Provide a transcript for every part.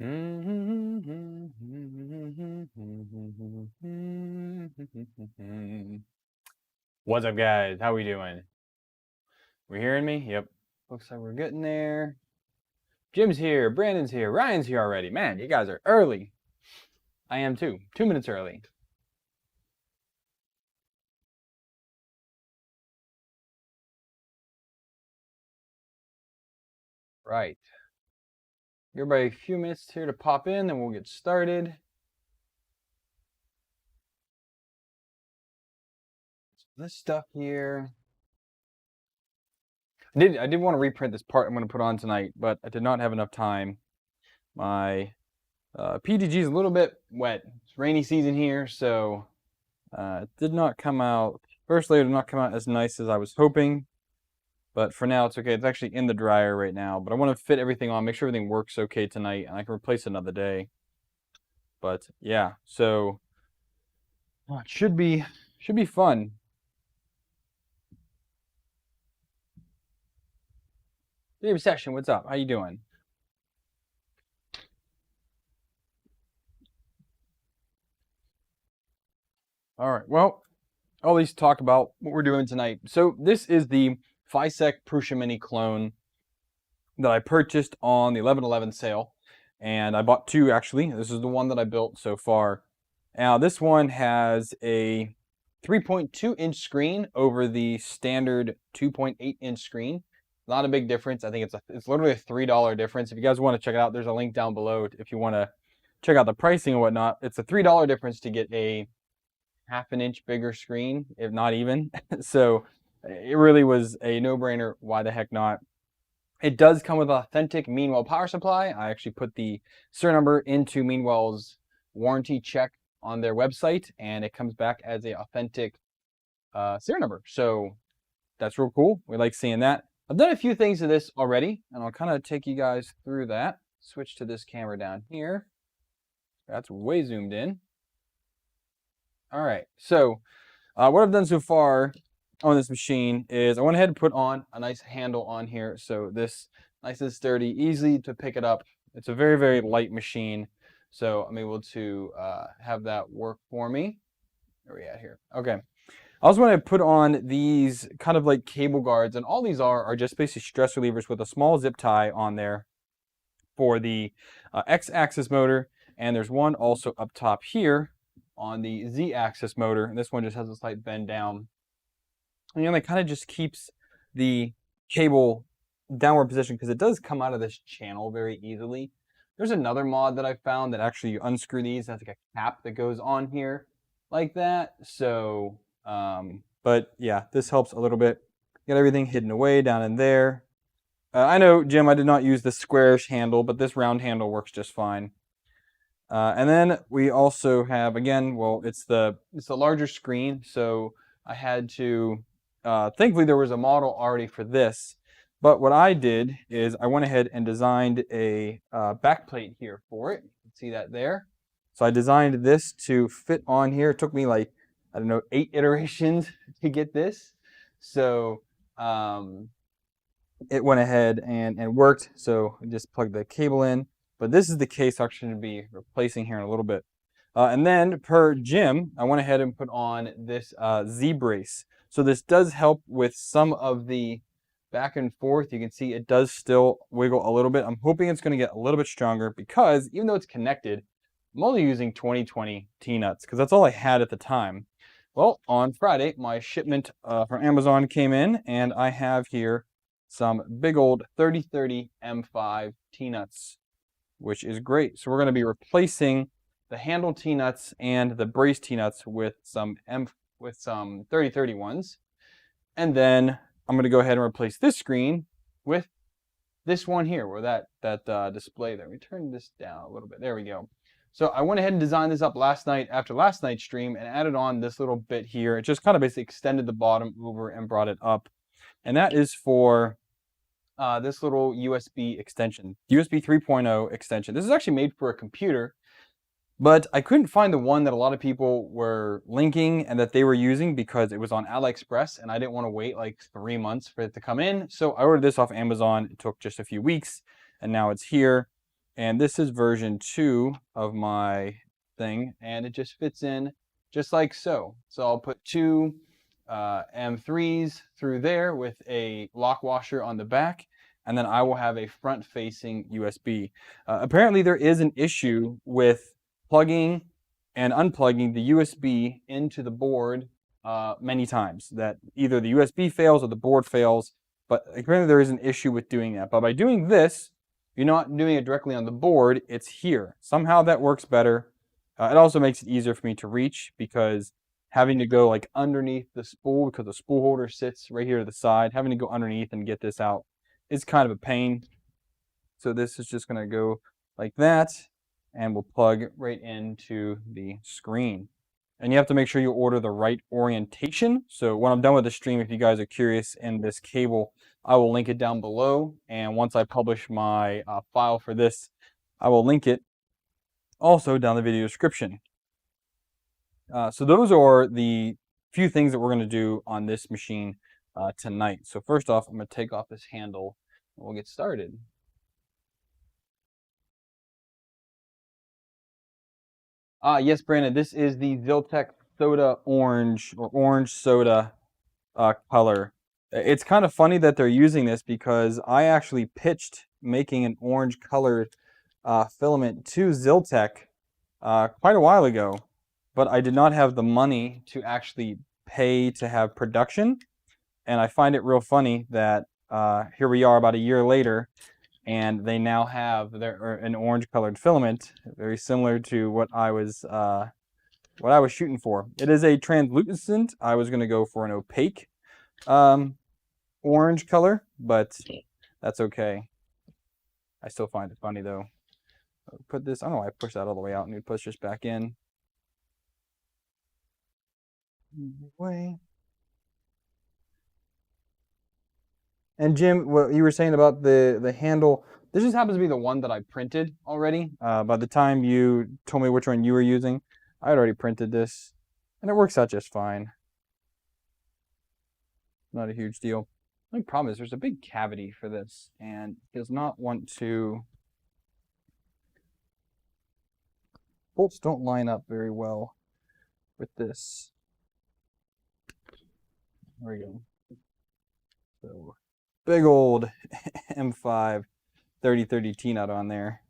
What's up, guys? How we doing? We're hearing me? Yep. Looks like we're getting there. Jim's here. Brandon's here. Ryan's here already. Man, you guys are early. I am too. 2 minutes early. Right. Give everybody a few minutes here to pop in, then we'll get started. This stuff here. I did want to reprint this part I'm going to put on tonight, but I did not have enough time. My PDG is a little bit wet. It's rainy season here, so it did not come out. First layer did not come out as nice as I was hoping, but for now it's okay. It's actually in the dryer right now, but I want to fit everything on, make sure everything works okay tonight, and I can replace it another day. But yeah, so it should be fun. Dave Session, what's up? How you doing? All right, well, I'll at least talk about what we're doing tonight. So this is the Phisec Prusa Mini clone that I purchased on the 11/11 sale, and I bought two actually. This is the one that I built so far. Now this one has a 3.2-inch screen over the standard 2.8-inch screen. Not a big difference. I think it's literally a $3 difference. If you guys want to check it out, there's a link down below if you want to check out the pricing and whatnot. It's a $3 difference to get a half-an-inch bigger screen, if not even. So it really was a no-brainer. Why the heck not? It does come with authentic Meanwell power supply. I actually put the serial number into Meanwell's warranty check on their website, and it comes back as a authentic serial number. So that's real cool. We like seeing that. I've done a few things to this already, and I'll kind of take you guys through that. Switch to this camera down here. That's way zoomed in. All right, so what I've done so far on this machine is I went ahead and put on a nice handle on here. So this nice and sturdy, easy to pick it up. It's a very, very light machine. So I'm able to have that work for me. Where are we at here? Okay. I also want to put on these kind of like cable guards, and all these are just basically stress relievers with a small zip tie on there for the X-axis motor, and there's one also up top here on the Z-axis motor, and this one just has a slight bend down. And it kind of just keeps the cable downward position because it does come out of this channel very easily. There's another mod that I found that actually you unscrew these, that's like a cap that goes on here like that. So but yeah, this helps a little bit. Get everything hidden away down in there. I know, Jim, I did not use the squarish handle, but this round handle works just fine. And then we also have, again, well, it's the larger screen, so I had to, thankfully there was a model already for this, but what I did is I went ahead and designed a backplate here for it. You can see that there. So I designed this to fit on here. It took me like, I don't know, 8 iterations to get this. So it went ahead and worked. So I just plugged the cable in. But this is the case I'm going to be replacing here in a little bit. And then per Jim, I went ahead and put on this Z-brace. So this does help with some of the back and forth. You can see it does still wiggle a little bit. I'm hoping it's going to get a little bit stronger because even though it's connected, I'm only using 2020 T-nuts because that's all I had at the time. Well, on Friday, my shipment from Amazon came in, and I have here some big old 3030 M5 T-nuts, which is great. So we're going to be replacing the handle T-nuts and the brace T-nuts with some 3030 ones. And then I'm going to go ahead and replace this screen with this one here, where that display there. Let me turn this down a little bit. There we go. So I went ahead and designed this up last night after last night's stream and added on this little bit here. It just kind of basically extended the bottom over and brought it up. And that is for this little USB extension, USB 3.0 extension. This is actually made for a computer, but I couldn't find the one that a lot of people were linking and that they were using because it was on AliExpress and I didn't want to wait like 3 months for it to come in. So I ordered this off Amazon. It took just a few weeks and now it's here. And this is version 2 of my thing, and it just fits in just like so. So I'll put two M3s through there with a lock washer on the back, and then I will have a front-facing USB. Apparently there is an issue with plugging and unplugging the USB into the board many times, that either the USB fails or the board fails, but apparently there is an issue with doing that. But by doing this, you're not doing it directly on the board, it's here. Somehow that works better. It also makes it easier for me to reach, because having to go like underneath the spool, because the spool holder sits right here to the side, having to go underneath and get this out is kind of a pain. So this is just going to go like that, and we'll plug right into the screen. And you have to make sure you order the right orientation. So when I'm done with the stream, if you guys are curious in this cable, I will link it down below. And once I publish my file for this, I will link it also down the video description. So those are the few things that we're going to do on this machine tonight. So first off, I'm going to take off this handle and we'll get started. Yes, Brandon, this is the Zyltech Soda Orange, or Orange Soda color. It's kind of funny that they're using this, because I actually pitched making an orange colored filament to Zyltech quite a while ago, but I did not have the money to actually pay to have production. And I find it real funny that here we are about a year later, and they now have an orange colored filament, very similar to what I was shooting for. It is a translucent. I was going to go for an opaque orange color, but that's okay. I still find it funny though. Put this, I don't know why I pushed that all the way out, and we push this back in. Way. And Jim, what you were saying about the handle, this just happens to be the one that I printed already. By the time you told me which one you were using, I had already printed this, and it works out just fine. Not a huge deal. The only problem is there's a big cavity for this, and it does not want to. Bolts don't line up very well with this. There we go. So big old M5 3030 T-nut on there.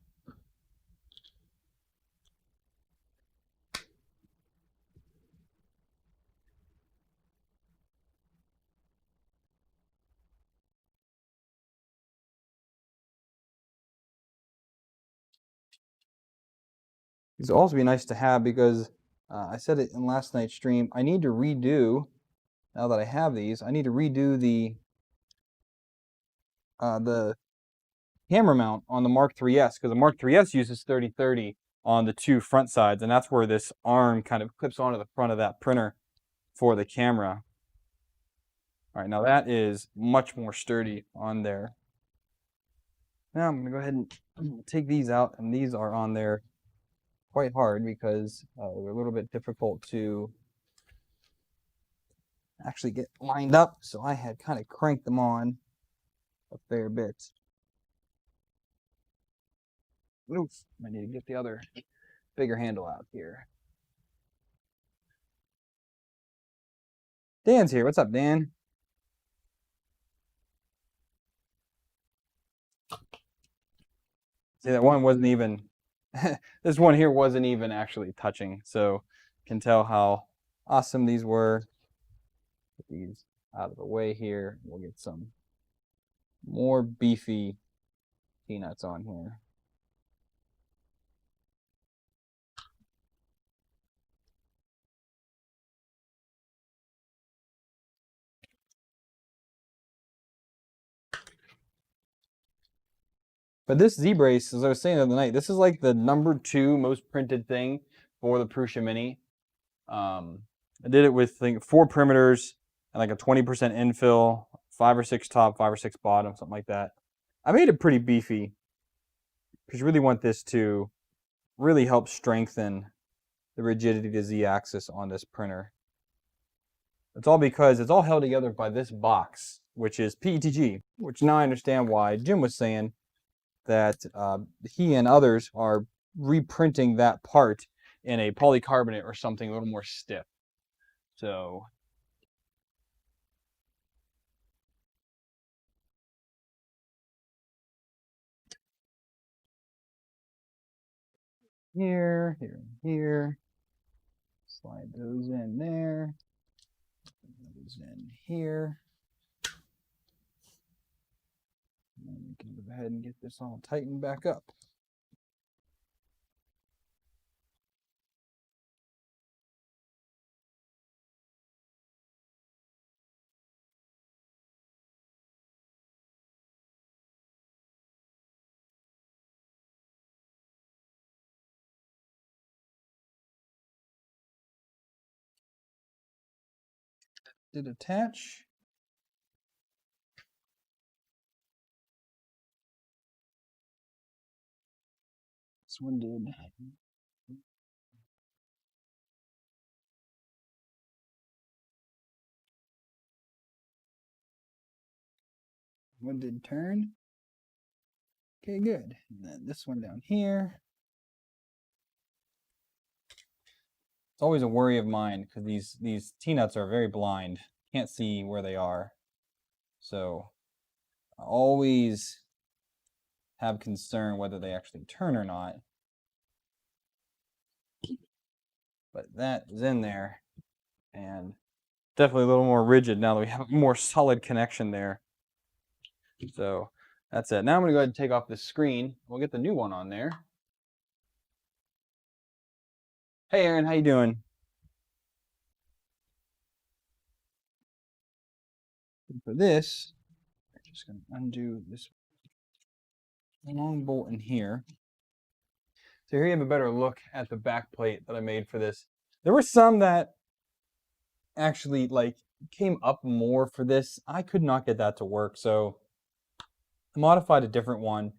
These will also be nice to have, because I said it in last night's stream, I need to redo, now that I have these, I need to redo the camera mount on the Mark 3S, because the Mark 3S uses 3030 on the two front sides, and that's where this arm kind of clips onto the front of that printer for the camera. All right, now that is much more sturdy on there. Now I'm going to go ahead and take these out, and these are on there quite hard, because they're a little bit difficult to actually get lined up, so I had kind of cranked them on a fair bit. Oof, I need to get the other bigger handle out here. Dan's here. What's up, Dan? See, that one wasn't even, this one here wasn't even actually touching, so you can tell how awesome these were. Put these out of the way here. We'll get some more beefy peanuts on here. But this Z-brace, as I was saying the other night, this is like the #2 most printed thing for the Prusa Mini. I did it with, I think, 4 perimeters and like a 20% infill, 5 or 6 top, 5 or 6 bottom, something like that. I made it pretty beefy, because you really want this to really help strengthen the rigidity of the Z-axis on this printer. It's all because it's all held together by this box, which is PETG, which now I understand why Jim was saying that he and others are reprinting that part in a polycarbonate or something a little more stiff. So here, here, and here. Slide those in there. Those in here. And then we can go ahead and get this all tightened back up. Did attach. This one did. One did turn. Okay, good. And then this one down here. It's always a worry of mine because these T-nuts are very blind. Can't see where they are. So I always have concern whether they actually turn or not. But that is in there, and definitely a little more rigid now that we have a more solid connection there. So that's it. Now I'm going to go ahead and take off this screen. We'll get the new one on there. Hey Aaron, how you doing? And for this, I'm just going to undo this long bolt in here. So here you have a better look at the back plate that I made for this. There were some that actually like came up more for this. I could not get that to work, so I modified a different one.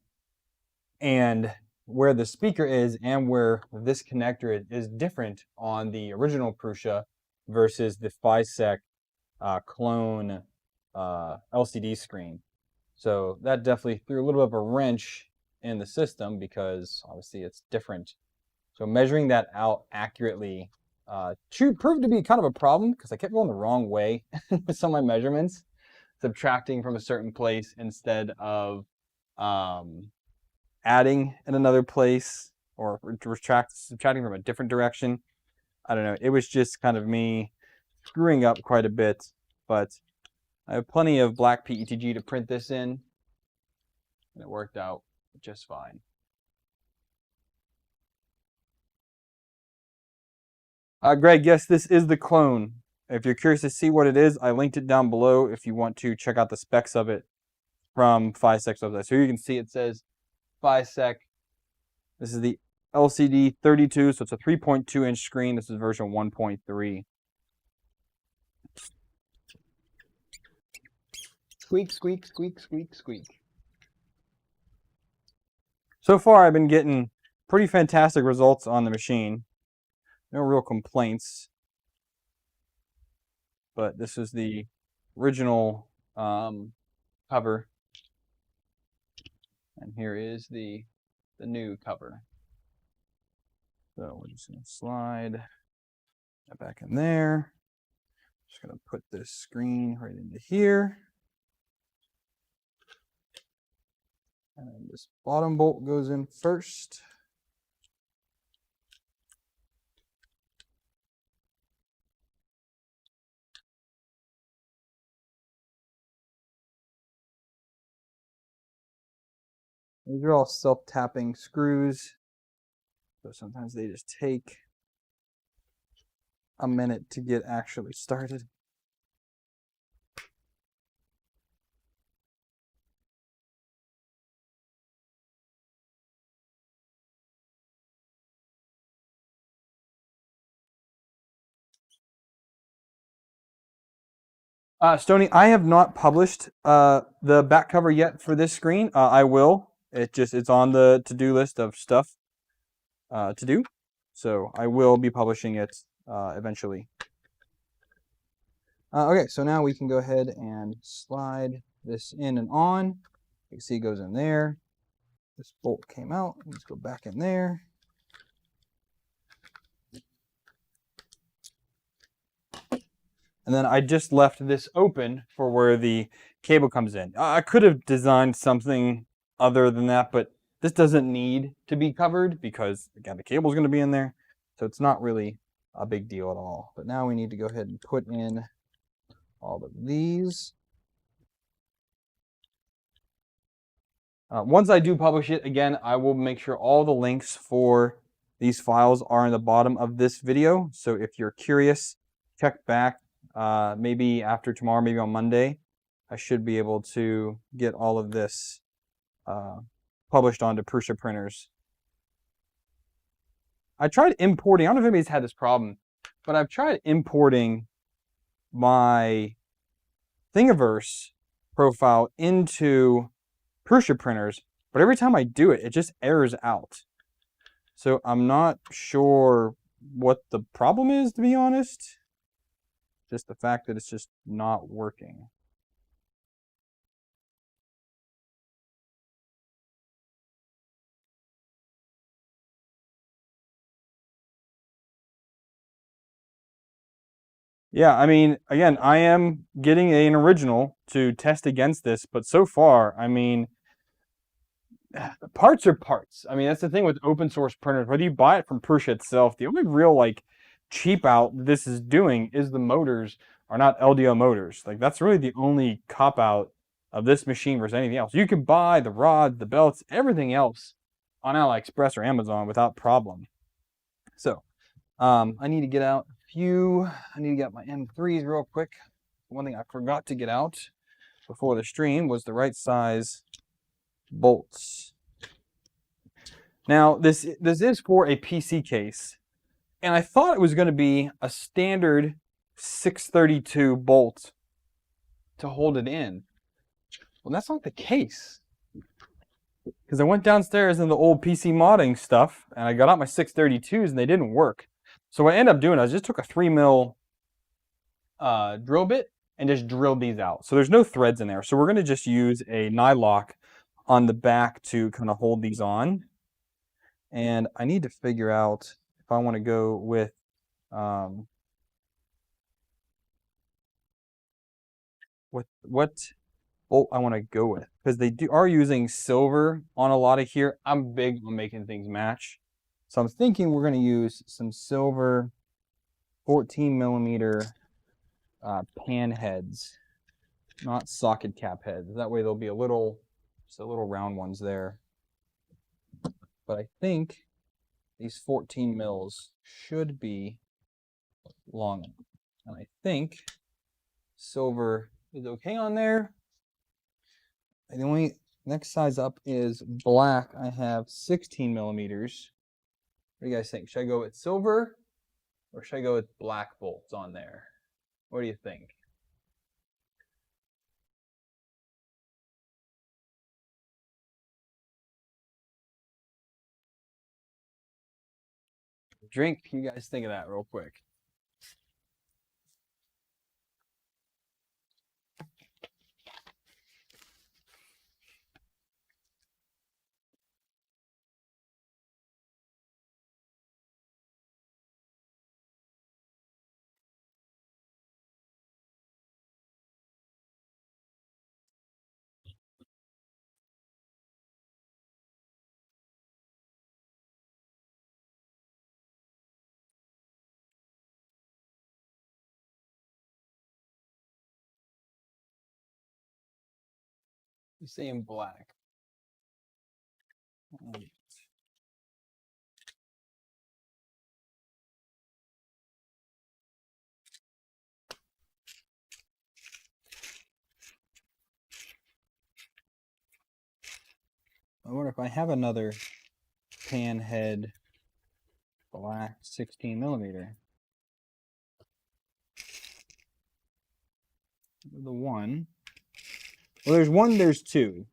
And where the speaker is and where this connector is different on the original Prusa versus the FiSec clone LCD screen. So that definitely threw a little bit of a wrench in the system because obviously it's different. So measuring that out accurately proved to be kind of a problem because I kept going the wrong way with some of my measurements, subtracting from a certain place instead of adding in another place, or subtracting from a different direction. I don't know. It was just kind of me screwing up quite a bit, but I have plenty of black PETG to print this in, and it worked out just fine. Greg, yes, this is the clone. If you're curious to see what it is, I linked it down below if you want to check out the specs of it from FiSec's website. So here you can see it says FiSec. This is the LCD 32, so it's a 3.2 inch screen. This is version 1.3. Squeak, squeak, squeak, squeak, squeak. So far, I've been getting pretty fantastic results on the machine. No real complaints. But this is the original cover. And here is the new cover. So we're just going to slide that back in there. Just going to put this screen right into here. And this bottom bolt goes in first. These are all self-tapping screws, so sometimes they just take a minute to get actually started. Stoney, I have not published the back cover yet for this screen. I will. It's on the to-do list of stuff to do. So I will be publishing it eventually. Okay, so now we can go ahead and slide this in and on. You can see it goes in there. This bolt came out. Let's go back in there. And then I just left this open for where the cable comes in. I could have designed something other than that, but this doesn't need to be covered because, again, the cable is going to be in there. So it's not really a big deal at all. But now we need to go ahead and put in all of these. Once I do publish it, again, I will make sure all the links for these files are in the bottom of this video. So if you're curious, check back maybe after tomorrow, maybe on Monday. I should be able to get all of this published onto Prusa printers. I tried importing, I don't know if anybody's had this problem, but I've tried importing my Thingiverse profile into Prusa printers, but every time I do it, it just errors out. So I'm not sure what the problem is, to be honest. Just the fact that it's just not working. Yeah, I mean, again, I am getting an original to test against this, but so far, I mean, parts are parts. I mean, that's the thing with open source printers. Whether you buy it from Prusa itself, the only real like cheap out this is doing is the motors are not LDO motors. Like that's really the only cop out of this machine versus anything else. You can buy the rods, the belts, everything else on AliExpress or Amazon without problem. So I need to get out I need to get my M3s real quick. One thing I forgot to get out before the stream was the right size bolts. Now this is for a PC case, and I thought it was going to be a standard 632 bolt to hold it in. Well, that's not the case, because I went downstairs in the old PC modding stuff and I got out my 632s and they didn't work. So what I ended up doing, I just took a 3mm drill bit and just drilled these out. So there's no threads in there. So we're going to just use a nylock on the back to kind of hold these on. And I need to figure out if I want to go with what bolt I want to go with, because they are using silver on a lot of here. I'm big on making things match. So I'm thinking we're going to use some silver 14mm pan heads, not socket cap heads. That way there'll be just a little round ones there. But I think these 14 mils should be long enough. And I think silver is okay on there. And the only next size up is black. I have 16mm. What do you guys think? Should I go with silver or should I go with black bolts on there? What do you think? Drink, you guys think of that real quick. You say in black. I wonder if I have another pan head black 16mm. The one. Well, there's one, there's two.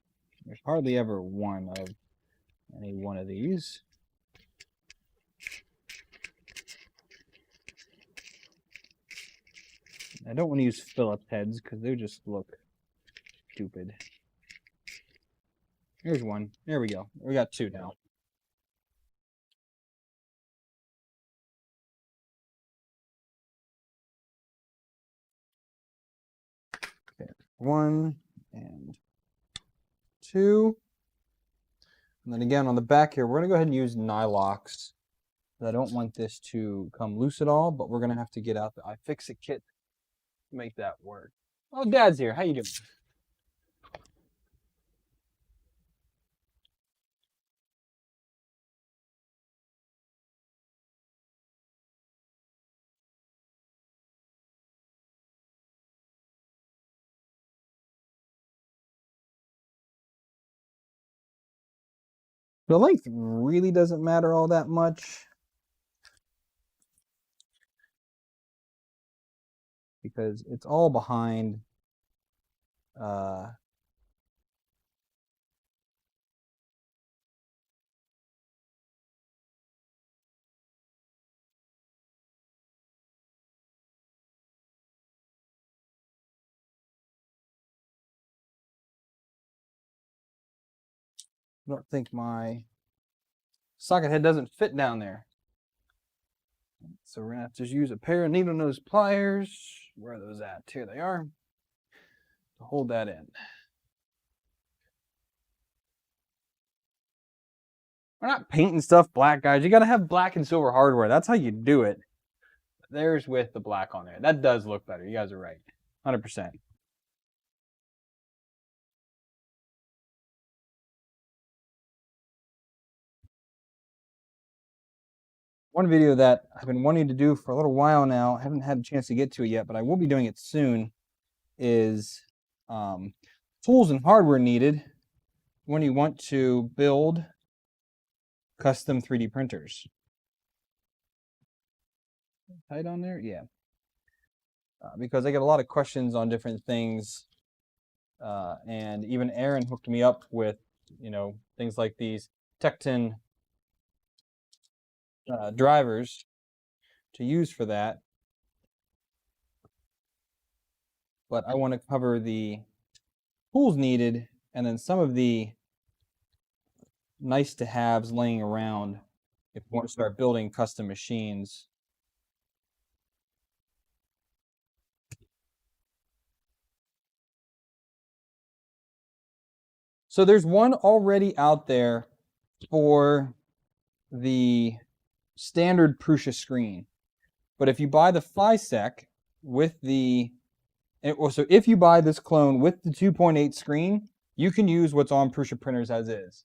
There's hardly ever one of any one of these. I don't want to use Phillips heads because they just look stupid. Here's one. There we go. We got two now. Okay, 1 and 2. And then again on the back here, we're going to go ahead and use Nylox. I don't want this to come loose at all, but we're going to have to get out the iFixit kit to make that work. Oh, Dad's here. How you doing? The length really doesn't matter all that much, because it's all behind I don't think my socket head doesn't fit down there. So we're going to have to just use a pair of needle nose pliers. Where are those at? Here they are. To hold that in. We're not painting stuff black, guys. You got to have black and silver hardware. That's how you do it. There's with the black on there. That does look better. You guys are right. 100%. One video that I've been wanting to do for a little while now, I haven't had a chance to get to it yet, but I will be doing it soon, is tools and hardware needed when you want to build custom 3D printers. Tight on there? Yeah. Because I get a lot of questions on different things, and even Aaron hooked me up with, things like these Tecton drivers to use for that. But I want to cover the tools needed and then some of the nice to haves laying around if you want to start building custom machines. So there's one already out there for the standard Prusa screen. But if you buy the FiSec with so if you buy this clone with the 2.8 screen, you can use what's on Prusa printers as is.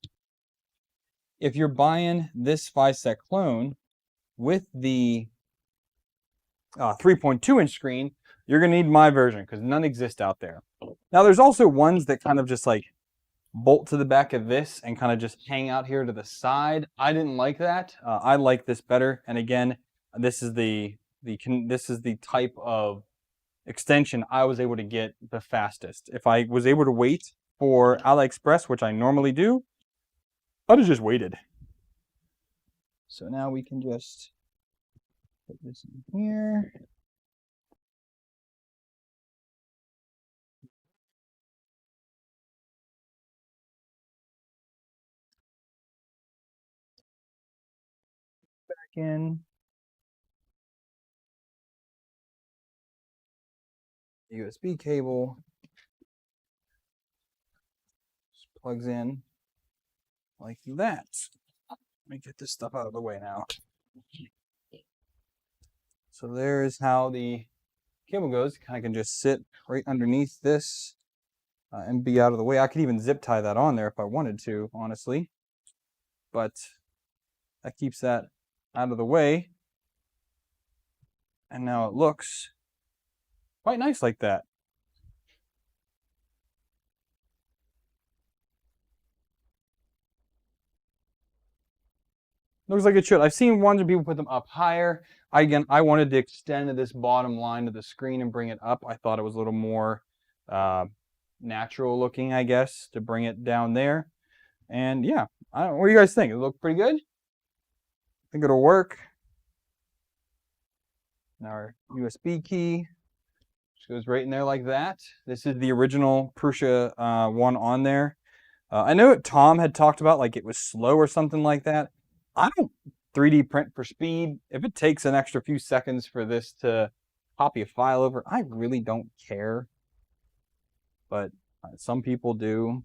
If you're buying this FiSec clone with the 3.2 inch screen, you're going to need my version because none exist out there. Now there's also ones that kind of just like bolt to the back of this and kind of just hang out here to the side. I didn't like that. I like this better. And again, this is the type of extension I was able to get the fastest. If I was able to wait for AliExpress, which I normally do, I'd have just waited. So now we can just put this in here. Back in. USB cable. Just plugs in like that. Let me get this stuff out of the way now. So there is how the cable goes. I can just sit right underneath this and be out of the way. I could even zip tie that on there if I wanted to, honestly. But that keeps that out of the way. And now it looks quite nice like that. Looks like it should. I've seen ones where people put them up higher. Again, I wanted to extend this bottom line to the screen and bring it up. I thought it was a little more natural looking, I guess, to bring it down there. And yeah, what do you guys think? It look pretty good? Think it'll work. Now our USB key just goes right in there like that. This is the original Prusa one on there. I know Tom had talked about like it was slow or something like that. I don't 3D print for speed. If it takes an extra few seconds for this to copy a file over, I really don't care. But some people do.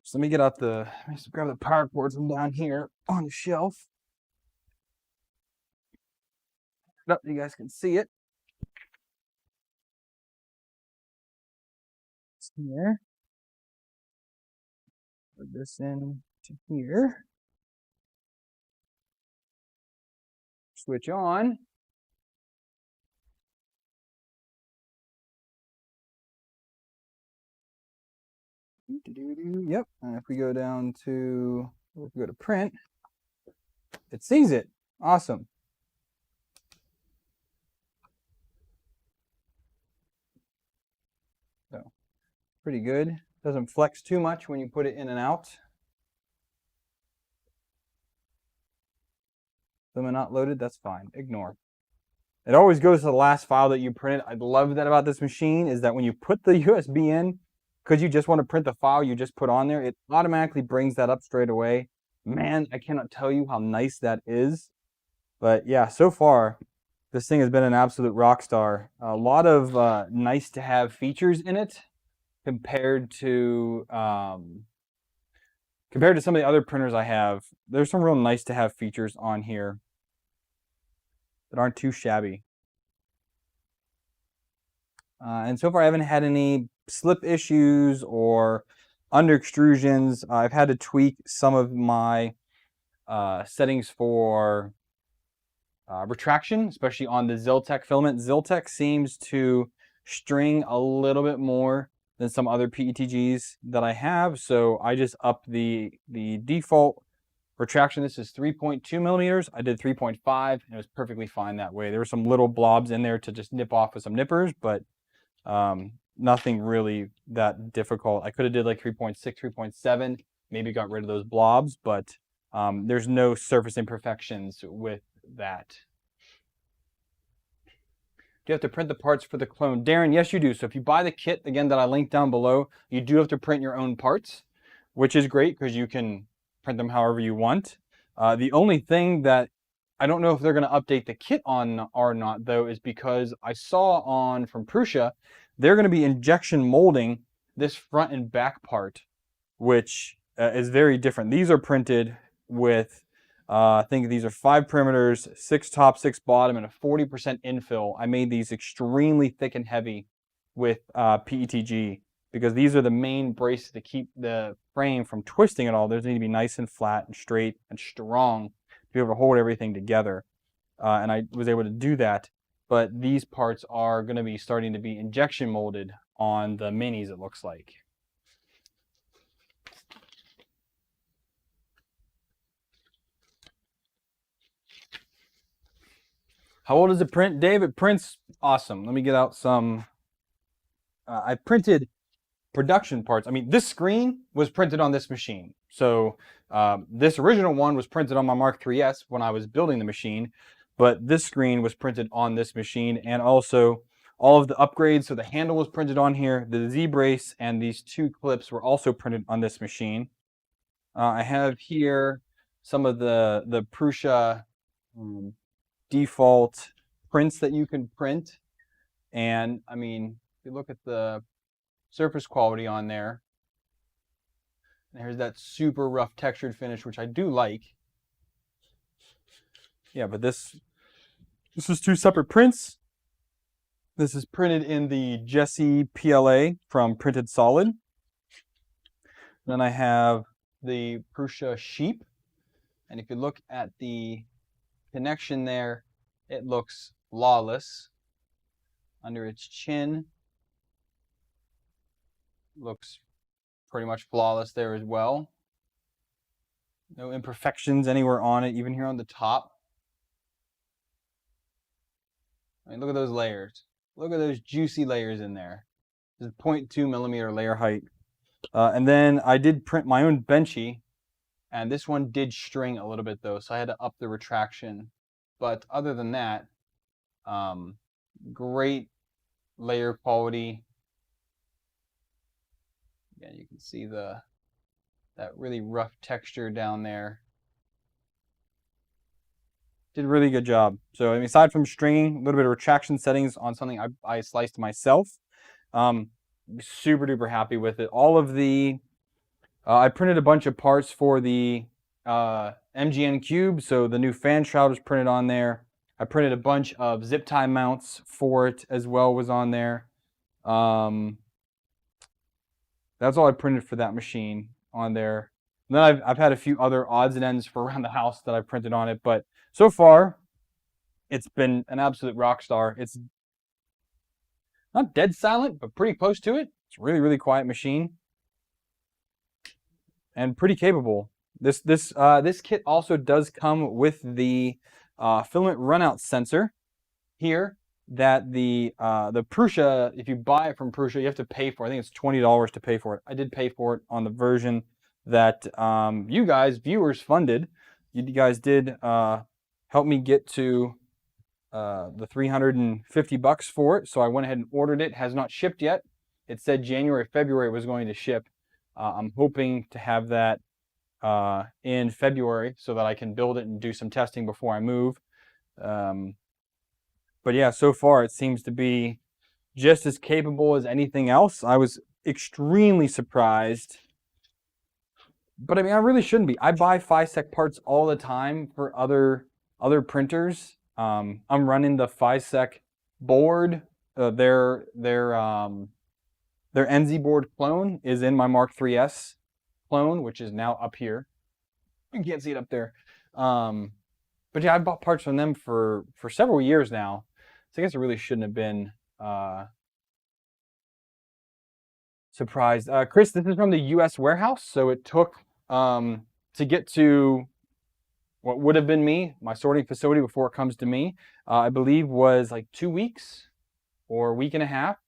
So let me get out let me just grab the power cords from down here on the shelf. Up, you guys can see it. It's here. Put this in to here. Switch on. Yep. And if we go down to, if we go to print, it sees it. Awesome. So pretty good. Doesn't flex too much when you put it in and out. Them are not loaded, that's fine. Ignore. It always goes to the last file that you printed. I love that about this machine is that when you put the USB in, because you just want to print the file you just put on there, it automatically brings that up straight away. Man, I cannot tell you how nice that is. But yeah, so far, this thing has been an absolute rock star. A lot of nice to have features in it compared to some of the other printers I have. There's some real nice to have features on here that aren't too shabby. And so far I haven't had any slip issues or under extrusions. I've had to tweak some of my settings for retraction, especially on the Ziltech filament. Ziltech seems to string a little bit more than some other PETGs that I have, so I just upped the default retraction. This is 3.2 millimeters. I did 3.5, and it was perfectly fine that way. There were some little blobs in there to just nip off with some nippers, but nothing really that difficult. I could have did like 3.6, 3.7, maybe got rid of those blobs, but there's no surface imperfections with that. Do you have to print the parts for the clone? Darren, yes you do. So if you buy the kit, again, that I linked down below, you do have to print your own parts, which is great because you can print them however you want. The only thing that I don't know if they're going to update the kit on or not, though, is because I saw from Prusa, they're going to be injection molding this front and back part, which is very different. These are printed with, I think these are 5 perimeters, 6 top, 6 bottom, and a 40% infill. I made these extremely thick and heavy with PETG because these are the main braces to keep the frame from twisting at all. Those need to be nice and flat and straight and strong to be able to hold everything together. And I was able to do that. But these parts are going to be starting to be injection molded on the minis, it looks like. How old does it print, Dave? It prints awesome. Let me get out some. I printed production parts. I mean, this screen was printed on this machine. So this original one was printed on my Mark III's when I was building the machine. But this screen was printed on this machine, and also all of the upgrades. So the handle was printed on here. The Z-brace and these 2 clips were also printed on this machine. I have here some of the Prusa default prints that you can print. And I mean, if you look at the surface quality on there, there's that super rough textured finish, which I do like. Yeah, but this is 2 separate prints. This is printed in the Jesse PLA from Printed Solid. Then I have the Prusa sheep. And if you look at the connection there, it looks flawless. Under its chin, looks pretty much flawless there as well. No imperfections anywhere on it, even here on the top. I mean, look at those layers. Look at those juicy layers in there. This is 0.2 millimeter layer height. And then I did print my own benchy, And this one did string a little bit though, so I had to up the retraction. But other than that, great layer quality. Again, you can see that really rough texture down there. Did a really good job. So I mean, aside from stringing, a little bit of retraction settings on something I sliced myself, super duper happy with it. All of the I printed a bunch of parts for the MGN cube, so the new fan shroud was printed on there. I printed a bunch of zip tie mounts for it as well, was on there. That's all I printed for that machine on there. And then I've had a few other odds and ends for around the house that I printed on it, but so far it's been an absolute rock star. It's not dead silent, but pretty close to it. It's a really, really quiet machine and pretty capable. This kit also does come with the filament runout sensor here that the Prusa, if you buy it from Prusa, you have to pay for. I think it's $20 to pay for it. I did pay for it on the version that you guys, viewers, funded. You guys did help me get to the $350 for it, so I went ahead and ordered it. It has not shipped yet. It said January, February it was going to ship. I'm hoping to have that in February so that I can build it and do some testing before I move. But yeah, so far it seems to be just as capable as anything else. I was extremely surprised. But I mean, I really shouldn't be. I buy FiSec parts all the time for other printers. I'm running the FiSec board. Their NZ board clone is in my Mark 3S clone, which is now up here. You can't see it up there. But yeah, I've bought parts from them for several years now. So I guess I really shouldn't have been surprised. Chris, this is from the US warehouse. So it took, to get to what would have been me, my sorting facility before it comes to me, I believe was like 2 weeks or a week and a half.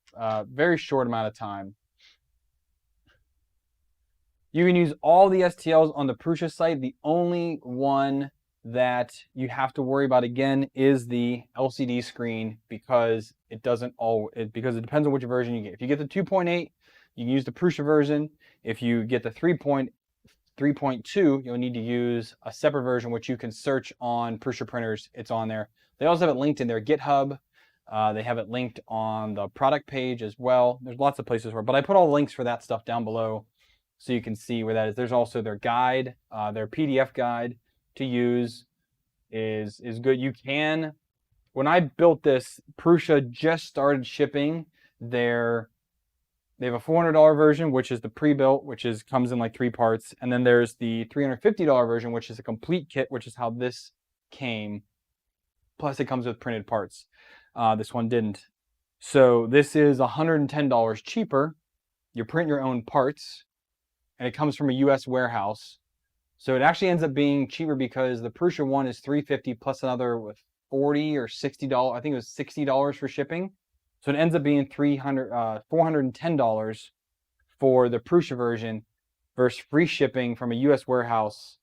Very short amount of time. You can use all the STLs on the Prusa site. The only one that you have to worry about again is the LCD screen because it doesn't because it depends on which version you get. If you get the 2.8, you can use the Prusa version. If you get the 3.2, you'll need to use a separate version, which you can search on Prusa printers. It's on there. They also have it linked in their GitHub. They have it linked on the product page as well. There's lots of places where, but I put all the links for that stuff down below so you can see where that is. There's also their guide, their PDF guide to use is good. You can, when I built this, Prusa just started shipping they have a $400 version, which is the pre-built, which comes in like 3 parts. And then there's the $350 version, which is a complete kit, which is how this came. Plus it comes with printed parts. This one didn't. So this is $110 cheaper. You print your own parts and it comes from a US warehouse. So it actually ends up being cheaper because the Prusa one is $350 plus another with $40 or $60. I think it was $60 for shipping. So it ends up being $410 for the Prusa version versus free shipping from a US warehouse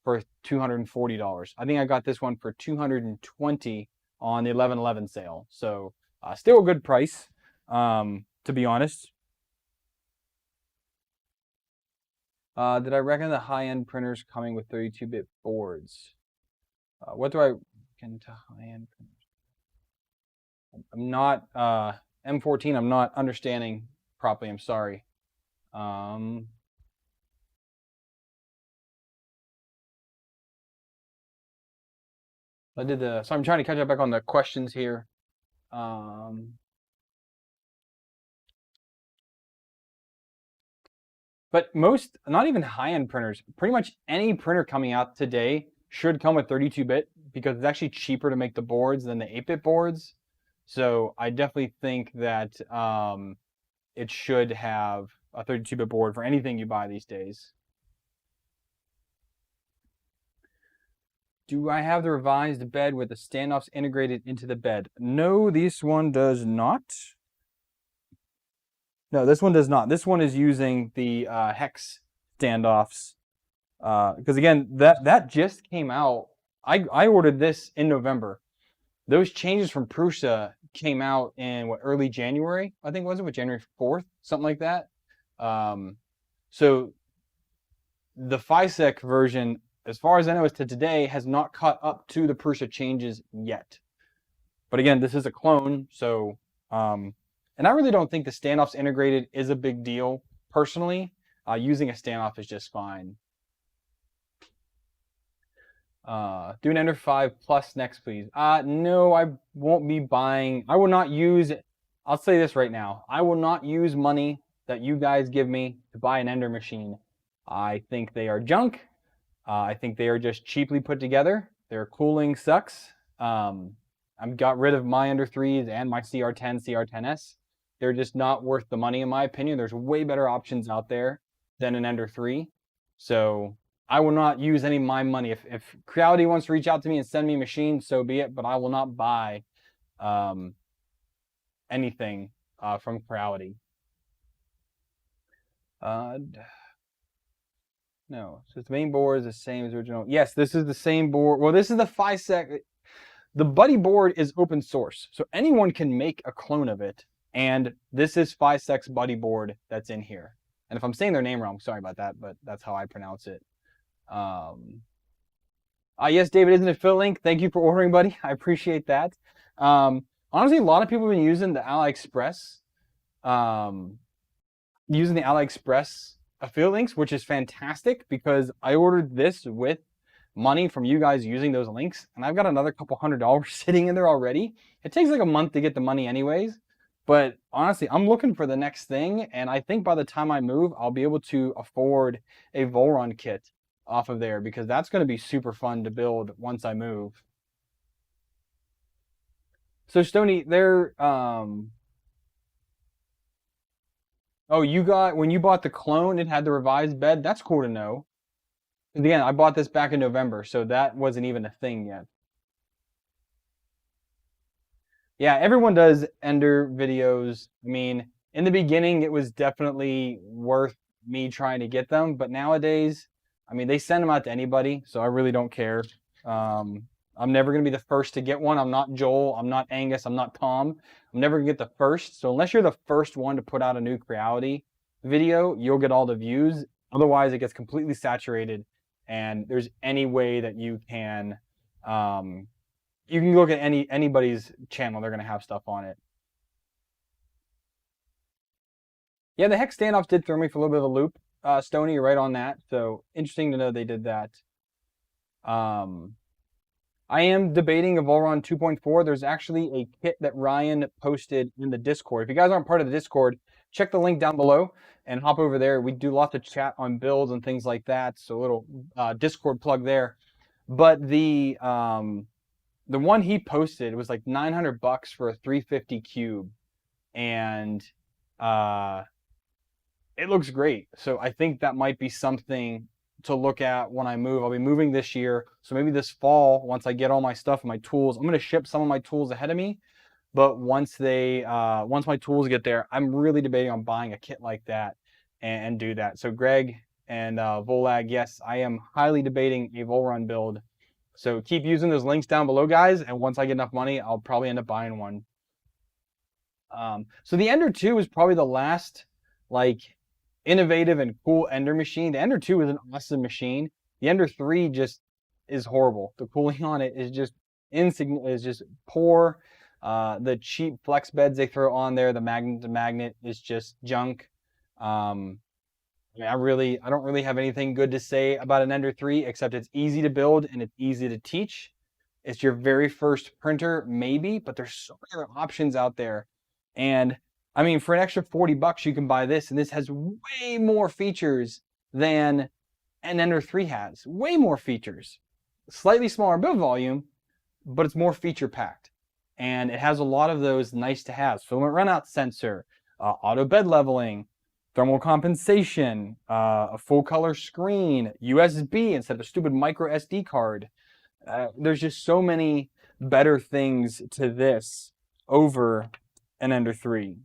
for $240. I think I got this one for $220 on the 11/11 sale. So still a good price, to be honest. Did I recommend the high-end printers coming with 32-bit boards? What do I get to high-end printers? I'm not M14. I'm not understanding properly. I'm sorry. I did so I'm trying to catch up back on the questions here. But most, not even high-end printers, pretty much any printer coming out today should come with 32-bit because it's actually cheaper to make the boards than the 8-bit boards. So I definitely think that it should have a 32-bit board for anything you buy these days. Do I have the revised bed with the standoffs integrated into the bed? No, this one does not. No, this one does not. This one is using the hex standoffs Because again, that just came out. I ordered this in November. Those changes from Prusa came out in what, early January, I think, was it? With January 4th, something like that. So the FISEC version, as far as I know, as to today, has not caught up to the Prusa changes yet. But again, this is a clone, so and I really don't think the Standoffs Integrated is a big deal personally. Using a standoff is just fine. Do an Ender 5 Plus next, please. No, I won't be buying. I will not use. I'll say this right now. I will not use money that you guys give me to buy an Ender machine. I think they are junk. I think they are just cheaply put together. Their cooling sucks. I've got rid of my Ender 3s and my CR10, CR10S. They're just not worth the money, in my opinion. There's way better options out there than an Ender 3. So I will not use any of my money. If Creality wants to reach out to me and send me a machine, so be it. But I will not buy anything from Creality. No, so the main board is the same as original. Yes, this is the same board. Well, this is the FISEC. The Buddy board is open source, so anyone can make a clone of it. And this is FISEC's Buddy board that's in here. And if I'm saying their name wrong, sorry about that, but that's how I pronounce it. Yes, David, isn't it Phil Link? Thank you for ordering, buddy. I appreciate that. Honestly, a lot of people have been using the AliExpress, affiliate links, which is fantastic because I ordered this with money from you guys using those links, and I've got another couple $100 sitting in there already. It takes like a month to get the money anyways, but honestly, I'm looking for the next thing, and I think by the time I move, I'll be able to afford a Volron kit off of there because that's going to be super fun to build once I move. So Stony, they're oh, when you bought the clone, it had the revised bed. That's cool to know. Again, I bought this back in November, so that wasn't even a thing yet. Yeah, everyone does Ender videos. I mean, in the beginning, it was definitely worth me trying to get them, but nowadays, I mean, they send them out to anybody, so I really don't care. I'm never going to be the first to get one. I'm not Joel. I'm not Angus. I'm not Tom. I'm never going to get the first. So unless you're the first one to put out a new Creality video, you'll get all the views. Otherwise, it gets completely saturated. And there's any way that you can look at anybody's channel. They're going to have stuff on it. Yeah, the Hex Standoffs did throw me for a little bit of a loop. Stony, you're right on that. So interesting to know they did that. I am debating a Volron 2.4. There's actually a kit that Ryan posted in the Discord. If you guys aren't part of the Discord, check the link down below and hop over there. We do lots of chat on builds and things like that. So a little Discord plug there. But the one he posted was like $900 for a 350 cube, and it looks great. So I think that might be something to look at when I move. I'll be moving this year, so maybe this fall, once I get all my stuff and my tools, I'm going to ship some of my tools ahead of me. But once my tools get there, I'm really debating on buying a kit like that and do that. So Greg and Volag, yes, I am highly debating a Volron build. So keep using those links down below, guys. And once I get enough money, I'll probably end up buying one. So the Ender 2 is probably the last like innovative and cool Ender machine. The Ender 2 is an awesome machine. The Ender 3 just is horrible. The cooling on it is just poor. The cheap flex beds they throw on there, the magnet is just junk. I mean, I don't really have anything good to say about an Ender 3 except it's easy to build and it's easy to teach. It's your very first printer, maybe, but there's so many other options out there. And I mean, for an extra $40, you can buy this, and this has way more features than an Ender 3 has. Way more features. Slightly smaller build volume, but it's more feature packed. And it has a lot of those nice to have. Filament runout sensor, auto bed leveling, thermal compensation, a full color screen, USB instead of a stupid micro SD card. There's just so many better things to this over an Ender 3.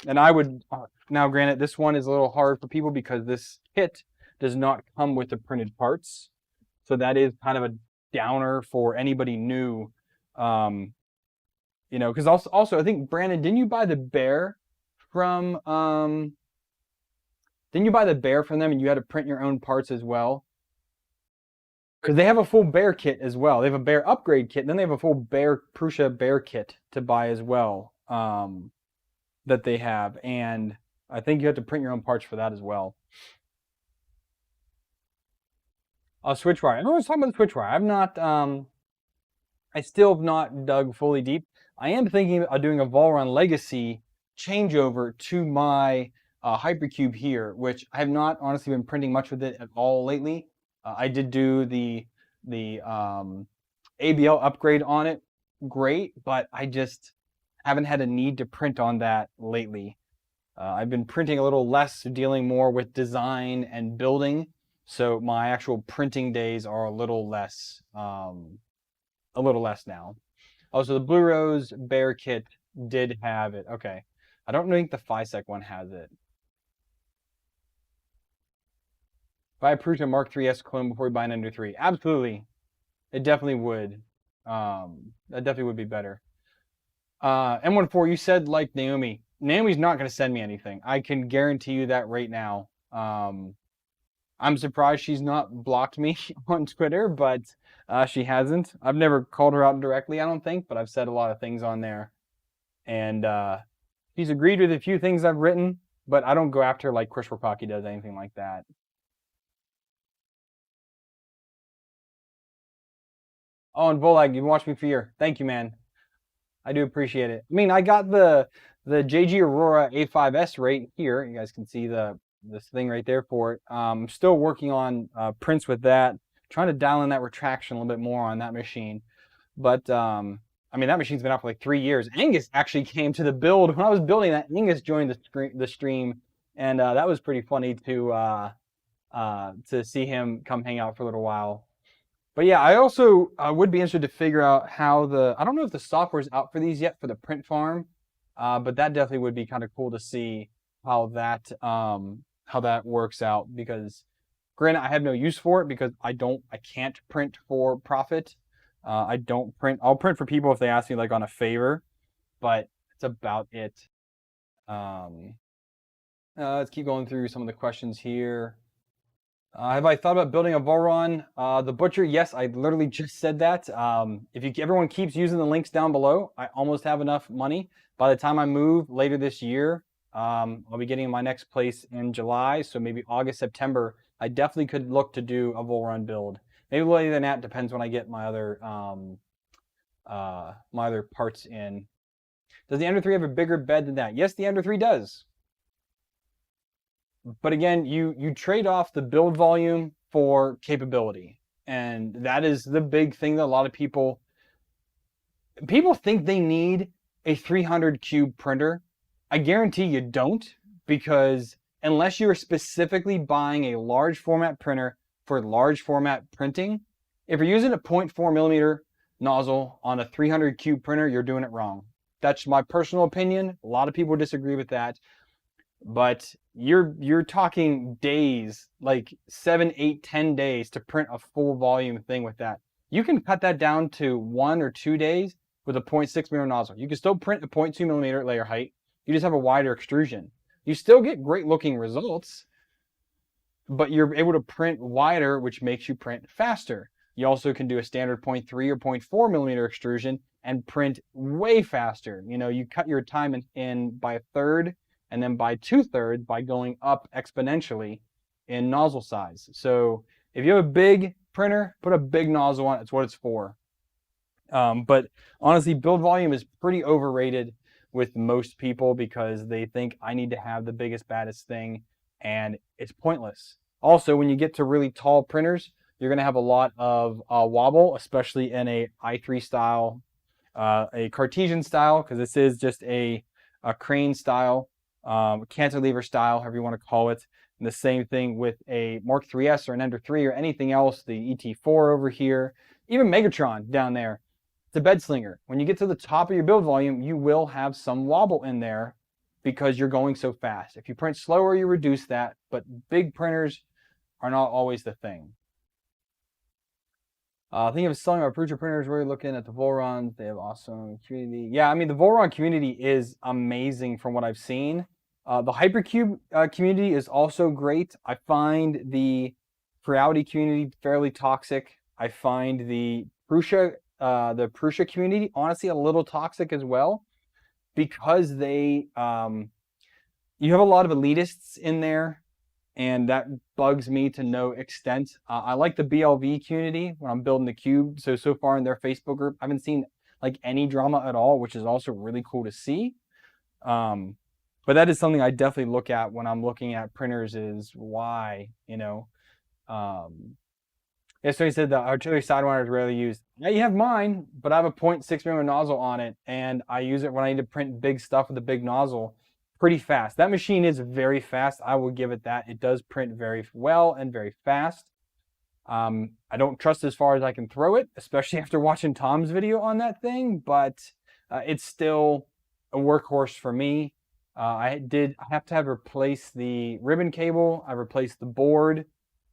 And I would, now granted, this one is a little hard for people because this kit does not come with the printed parts. So that is kind of a downer for anybody new. You know, because also I think, Brandon, didn't you buy the bear from didn't you buy the bear from them and you had to print your own parts as well? Because they have a full bear kit as well. They have a bear upgrade kit, and then they have a full bear Prusa bear kit to buy as well, that they have. And I think you have to print your own parts for that as well. Switch wire. Everyone's talking about the switch wire. I've not, I still have not dug fully deep. I am thinking of doing a Volron Legacy changeover to my Hypercube here, which I have not honestly been printing much with it at all lately. I did do the ABL upgrade on it, great, but I just haven't had a need to print on that lately. I've been printing a little less, dealing more with design and building, so my actual printing days are a little less now. Oh, so the Blue Rose Bear Kit did have it. Okay, I don't think the FISEC one has it. Buy a Prusa Mark 3S clone before you buy an Ender 3. Absolutely. It definitely would. That definitely would be better. M14, you said like Naomi. Naomi's not going to send me anything. I can guarantee you that right now. I'm surprised she's not blocked me on Twitter, but she hasn't. I've never called her out directly, I don't think, but I've said a lot of things on there. And she's agreed with a few things I've written, but I don't go after her like Chris Rapaki does, anything like that. Oh, and Volag, you've watched me for a year. Thank you, man. I do appreciate it. I mean, I got the JG Aurora A5S right here. You guys can see this thing right there for it. I'm still working on prints with that, trying to dial in that retraction a little bit more on that machine. But I mean, that machine's been out for like 3 years. Angus actually came to the build when I was building that. Angus joined the stream, and that was pretty funny to see him come hang out for a little while. But yeah, I also would be interested to figure out how I don't know if the software's out for these yet for the print farm, but that definitely would be kind of cool to see how that works out, because granted, I have no use for it because I can't print for profit. I don't print. I'll print for people if they ask me like on a favor, but it's about it. Let's keep going through some of the questions here. Have I thought about building a Volron? The Butcher, yes, I literally just said that. If everyone keeps using the links down below, I almost have enough money. By the time I move later this year, I'll be getting my next place in July, so maybe August, September. I definitely could look to do a Volron build. Maybe later than that, depends when I get my other parts in. Does the Ender 3 have a bigger bed than that? Yes, the Ender 3 does. But again, you trade off the build volume for capability. And that is the big thing that a lot of people think they need a 300 cube printer. I guarantee you don't, because unless you are specifically buying a large format printer for large format printing, if you're using a 0.4 millimeter nozzle on a 300 cube printer, you're doing it wrong. That's my personal opinion. A lot of people disagree with that. But you're talking days, like 7, 8, 10 days to print a full volume thing with that. You can cut that down to 1 or 2 days with a 0.6 millimeter nozzle. You can still print a 0.2 millimeter layer height. You just have a wider extrusion. You still get great looking results, but you're able to print wider, which makes you print faster. You also can do a standard 0.3 or 0.4 millimeter extrusion and print way faster. You know, you cut your time in by a third, and then by 2/3 by going up exponentially in nozzle size. So if you have a big printer, put a big nozzle on it. It's what it's for. But honestly, build volume is pretty overrated with most people because they think I need to have the biggest, baddest thing, and it's pointless. Also, when you get to really tall printers, you're going to have a lot of wobble, especially in a i3 style, a Cartesian style, because this is just a crane style. Cantilever style, however you want to call it. And the same thing with a Mark 3S or an Ender 3 or anything else, the ET4 over here, even Megatron down there. It's a bed slinger. When you get to the top of your build volume, you will have some wobble in there because you're going so fast. If you print slower, you reduce that, but big printers are not always the thing. Thinking of selling our Prusa printers, we're looking at the Volron. They have awesome community. Yeah, I mean, the Volron community is amazing from what I've seen. The Hypercube community is also great. I find the Creality community fairly toxic. I find the Prusa community, honestly, a little toxic as well, because they, you have a lot of elitists in there, and that bugs me to no extent. I like the BLV community when I'm building the cube. So far in their Facebook group, I haven't seen like any drama at all, which is also really cool to see. But that is something I definitely look at when I'm looking at printers, is why, you know. Yeah, so he said the artillery sidewinder is rarely used. Yeah, you have mine, but I have a 0.6mm nozzle on it, and I use it when I need to print big stuff with a big nozzle pretty fast. That machine is very fast. I will give it that. It does print very well and very fast. I don't trust as far as I can throw it, especially after watching Tom's video on that thing, but it's still a workhorse for me. I have to replace the ribbon cable. I replaced the board.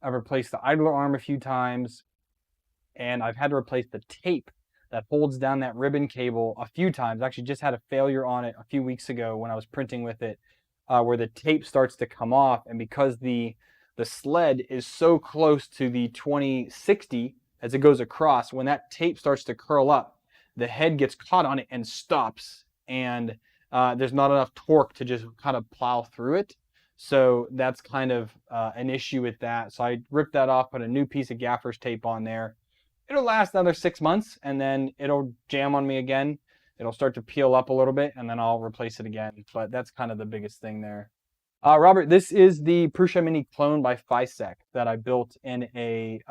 I've replaced the idler arm a few times, and I've had to replace the tape that holds down that ribbon cable a few times. I actually just had a failure on it a few weeks ago when I was printing with it, where the tape starts to come off, and because the sled is so close to the 2060 as it goes across, when that tape starts to curl up, the head gets caught on it and stops, and there's not enough torque to just kind of plow through it. So that's kind of an issue with that. So I ripped that off, put a new piece of gaffer's tape on there. It'll last another 6 months, and then it'll jam on me again. It'll start to peel up a little bit, and then I'll replace it again. But that's kind of the biggest thing there. Robert, this is the Prusa Mini clone by FISEC that I built in a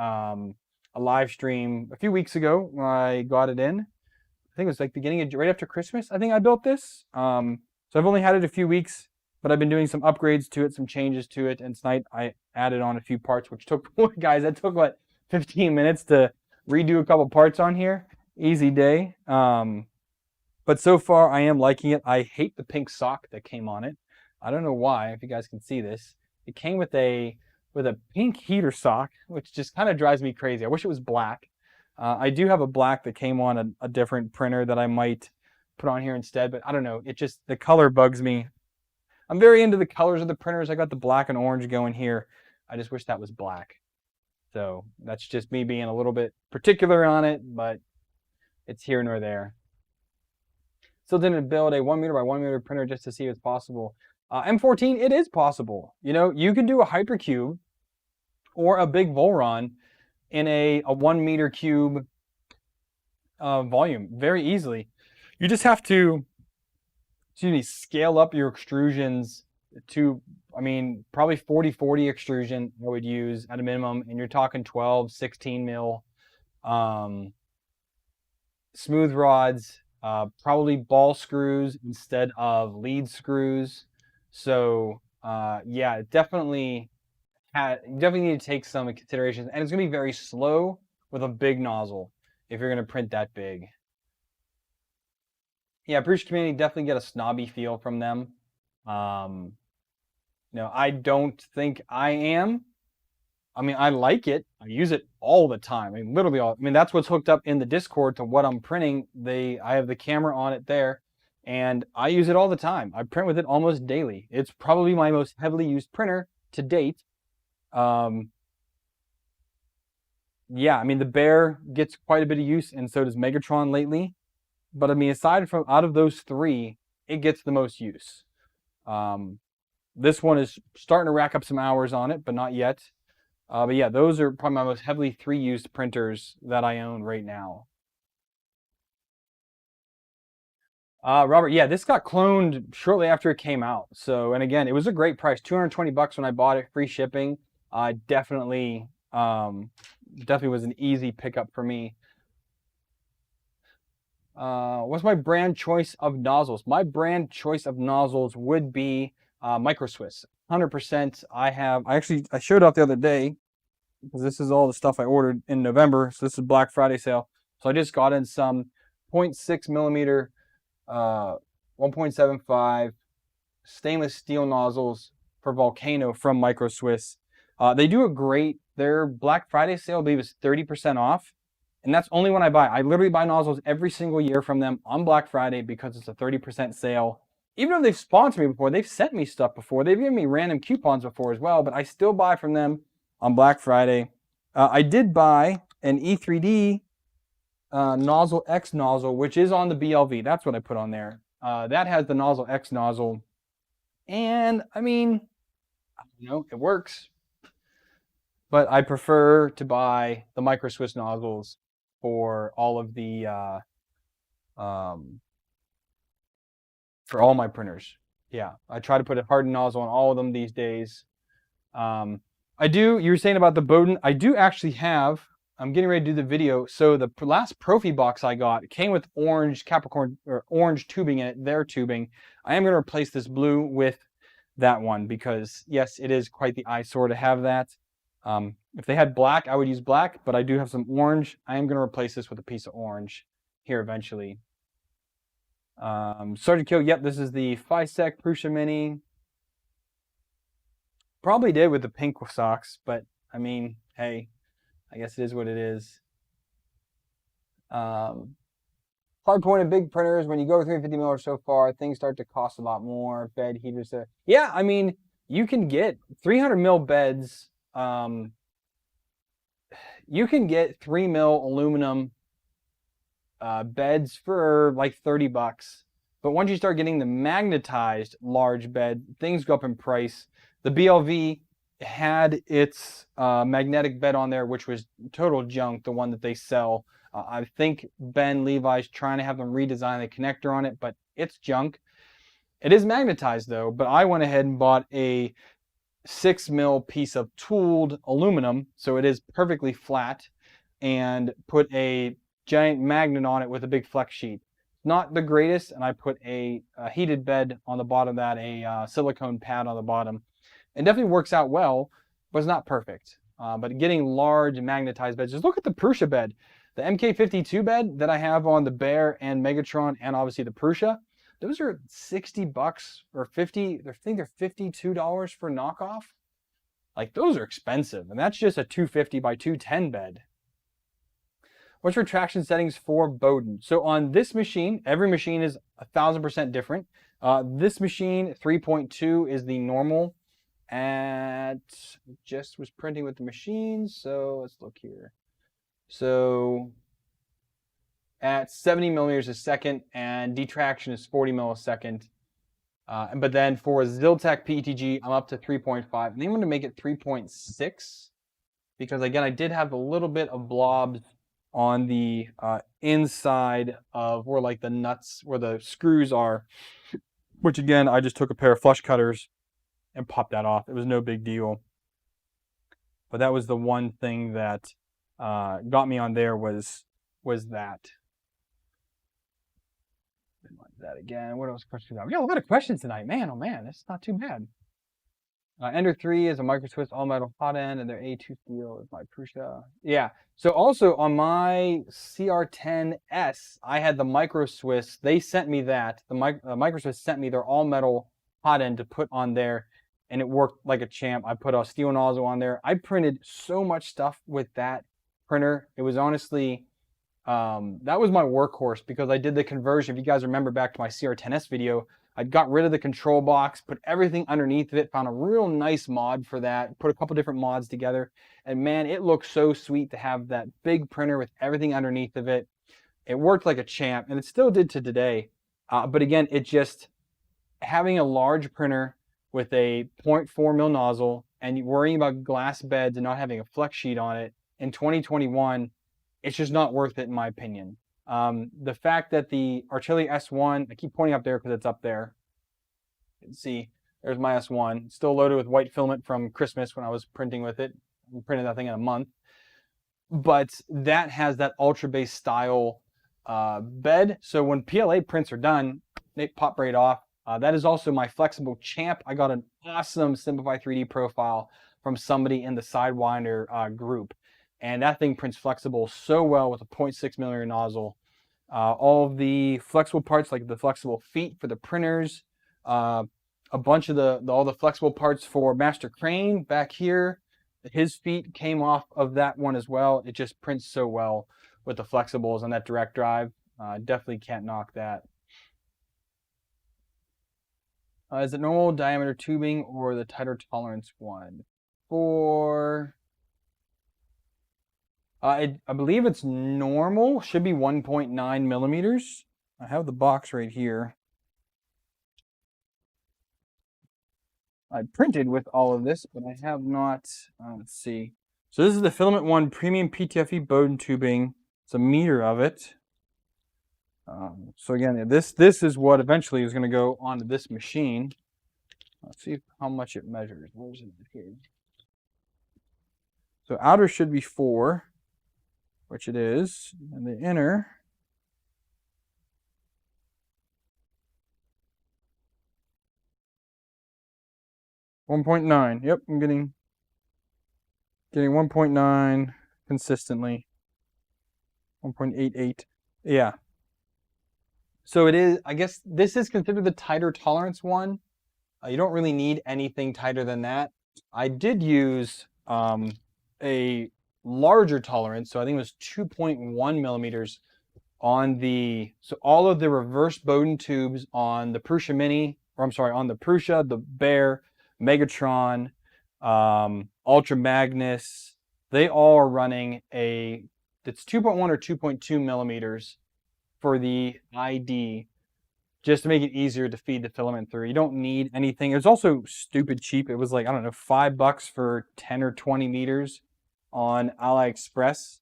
live stream a few weeks ago when I got it in. I think it was like right after Christmas, I think I built this. So I've only had it a few weeks, but I've been doing some upgrades to it, some changes to it, and tonight I added on a few parts, which took, guys, that took what, 15 minutes to redo a couple parts on here. Easy day. But so far I am liking it. I hate the pink sock that came on it. I don't know why, if you guys can see this. It came with a pink heater sock, which just kind of drives me crazy. I wish it was black. I do have a black that came on a different printer that I might put on here instead, but I don't know. It just, the color bugs me. I'm very into the colors of the printers. I got the black and orange going here. I just wish that was black. So that's just me being a little bit particular on it, but it's here nor there. Still didn't build a 1m by 1m printer just to see if it's possible. M14, it is possible. You know, you can do a hypercube or a big Volron in a 1 m cube volume very easily. You just have to, scale up your extrusions to, I mean, probably 40/40 extrusion I would use at a minimum, and you're talking 12, 16 mil. Smooth rods, probably ball screws instead of lead screws. So yeah, definitely you definitely need to take some considerations, and it's gonna be very slow with a big nozzle if you're gonna print that big. Yeah, Prusa community, definitely get a snobby feel from them. No, I don't think I am. I mean, I like it. I use it all the time. I mean, literally all. I mean, that's what's hooked up in the Discord to what I'm printing. I have the camera on it there, and I use it all the time. I print with it almost daily. It's probably my most heavily used printer to date. Yeah, I mean, the Bear gets quite a bit of use, and so does Megatron lately. But I mean, aside from out of those three, it gets the most use. This one is starting to rack up some hours on it, but not yet. But yeah, those are probably my most heavily used printers that I own right now. Robert, yeah, this got cloned shortly after it came out. So, and again, it was a great price, 220 bucks when I bought it, free shipping. Definitely was an easy pickup for me. What's my brand choice of nozzles? My brand choice of nozzles would be Micro Swiss. 100%. I showed up the other day because this is all the stuff I ordered in November. So this is Black Friday sale. So I just got in some 0.6mm, 1.75 stainless steel nozzles for Volcano from Micro Swiss. They do a great, their Black Friday sale, I believe, is 30% off. And that's only when I buy. I literally buy nozzles every single year from them on Black Friday because it's a 30% sale. Even though they've sponsored me before, they've sent me stuff before, they've given me random coupons before as well, but I still buy from them on Black Friday. I did buy an E3D Nozzle X nozzle, which is on the BLV. That's what I put on there. That has the Nozzle X nozzle. And, I mean, you know, it works. But I prefer to buy the Micro Swiss nozzles for all of the for all my printers. Yeah, I try to put a hardened nozzle on all of them these days. I do. You were saying about the Bowden. I do actually have. I'm getting ready to do the video. So the last Profi box I got came with orange Capricorn or orange tubing in it. Their tubing. I am going to replace this blue with that one because yes, it is quite the eyesore to have that. If they had black, I would use black, but I do have some orange. I am going to replace this with a piece of orange here eventually. Sergeant Kill, yep, this is the FISEC Prusa Mini. Probably did with the pink socks, but I mean, hey, I guess it is what it is. Hard point of big printers, when you go 350 mil or so far, things start to cost a lot more. Bed heaters. Yeah, I mean, you can get 300 mil beds. You can get 3 mil aluminum beds for like $30. But once you start getting the magnetized large bed, things go up in price. The BLV had its magnetic bed on there, which was total junk, the one that they sell. I think Ben Levi's trying to have them redesign the connector on it, but it's junk. It is magnetized though, but I went ahead and bought a 6 mil piece of tooled aluminum, so it is perfectly flat, and put a giant magnet on it with a big flex sheet. Not the greatest, and I put a heated bed on the bottom of that, a silicone pad on the bottom. It definitely works out well, but it's not perfect. But getting large magnetized beds, just look at the Prusa bed. The MK52 bed that I have on the Bear and Megatron, and obviously the Prusa, those are $60 or 50. I think they're $52 for knockoff. Like, those are expensive, and that's just a 250 by 210 bed. What's your traction settings for Bowden? So on this machine, every machine is 1000% different. This machine 3.2 is the normal. At just was printing with the machine, so let's look here. So at 70 millimeters a second, and detraction is 40 millisecond. But then for Ziltech PETG, I'm up to 3.5. And I'm going to make it 3.6 because again, I did have a little bit of blobs on the inside of where like the nuts, where the screws are, which again, I just took a pair of flush cutters and popped that off. It was no big deal. But that was the one thing that got me on there was that. That again. What else questions? We got a lot of questions tonight. Man, oh man, that's not too bad. Ender 3 is a Micro Swiss all metal hot end, and their A2 steel is my Prusa. Yeah. So also on my CR10S, I had the Micro Swiss. They sent me that. The Micro Swiss sent me their all metal hot end to put on there, and it worked like a champ. I put a steel nozzle on there. I printed so much stuff with that printer. It was honestly, that was my workhorse because I did the conversion. If you guys remember back to my CR10S video, I got rid of the control box, put everything underneath of it, found a real nice mod for that, put a couple different mods together, and man, it looks so sweet to have that big printer with everything underneath of it. It worked like a champ, and it still did to today. But again, it just, having a large printer with a 0.4 mil nozzle and worrying about glass beds and not having a flex sheet on it in 2021, it's just not worth it in my opinion. The fact that the Artillery S1, I keep pointing up there because it's up there. You can see, there's my S1. It's still loaded with white filament from Christmas when I was printing with it. I printed that thing in a month. But that has that Ultra Base style bed. So when PLA prints are done, they pop right off. That is also my flexible champ. I got an awesome Simplify 3D profile from somebody in the Sidewinder group. And that thing prints flexible so well with a 0.6 millimeter nozzle. All of the flexible parts, like the flexible feet for the printers, a bunch of all the flexible parts for Master Crane back here, his feet came off of that one as well. It just prints so well with the flexibles on that direct drive. Definitely can't knock that. Is it normal diameter tubing or the tighter tolerance one? For I believe it's normal. Should be 1.9 millimeters. I have the box right here. I printed with all of this, but I have not. Let's see. So this is the Filament One Premium PTFE Bowden tubing. It's a meter of it. So again, this is what eventually is going to go onto this machine. Let's see how much it measures. Where is it here? So outer should be 4, which it is, and the inner. $1.9. Yep, I'm getting 1.9 consistently. 1.88. Yeah. So it is, I guess this is considered the tighter tolerance one. You don't really need anything tighter than that. I did use a larger tolerance, so I think it was 2.1 millimeters on the, so all of the reverse Bowden tubes on the Prusa Mini, or I'm sorry, on the Prusa, the Bear, Megatron, Ultra Magnus, they all are running it's 2.1 or 2.2 millimeters for the ID, just to make it easier to feed the filament through. You don't need anything. It was also stupid cheap. It was like, I don't know, $5 for 10 or 20 meters on AliExpress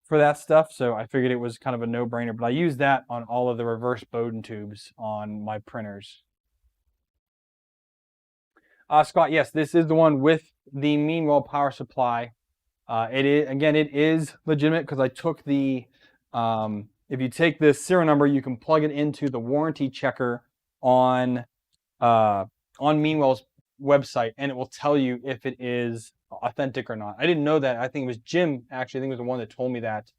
for that stuff. So I figured it was kind of a no-brainer, but I used that on all of the reverse Bowden tubes on my printers. Scott, yes, this is the one with the Meanwhile power supply. It is legitimate because I took the, if you take this serial number, you can plug it into the warranty checker on Meanwhil's website, and it will tell you if it is authentic or not. I didn't know that. I think it was Jim, actually, I think it was the one that told me that.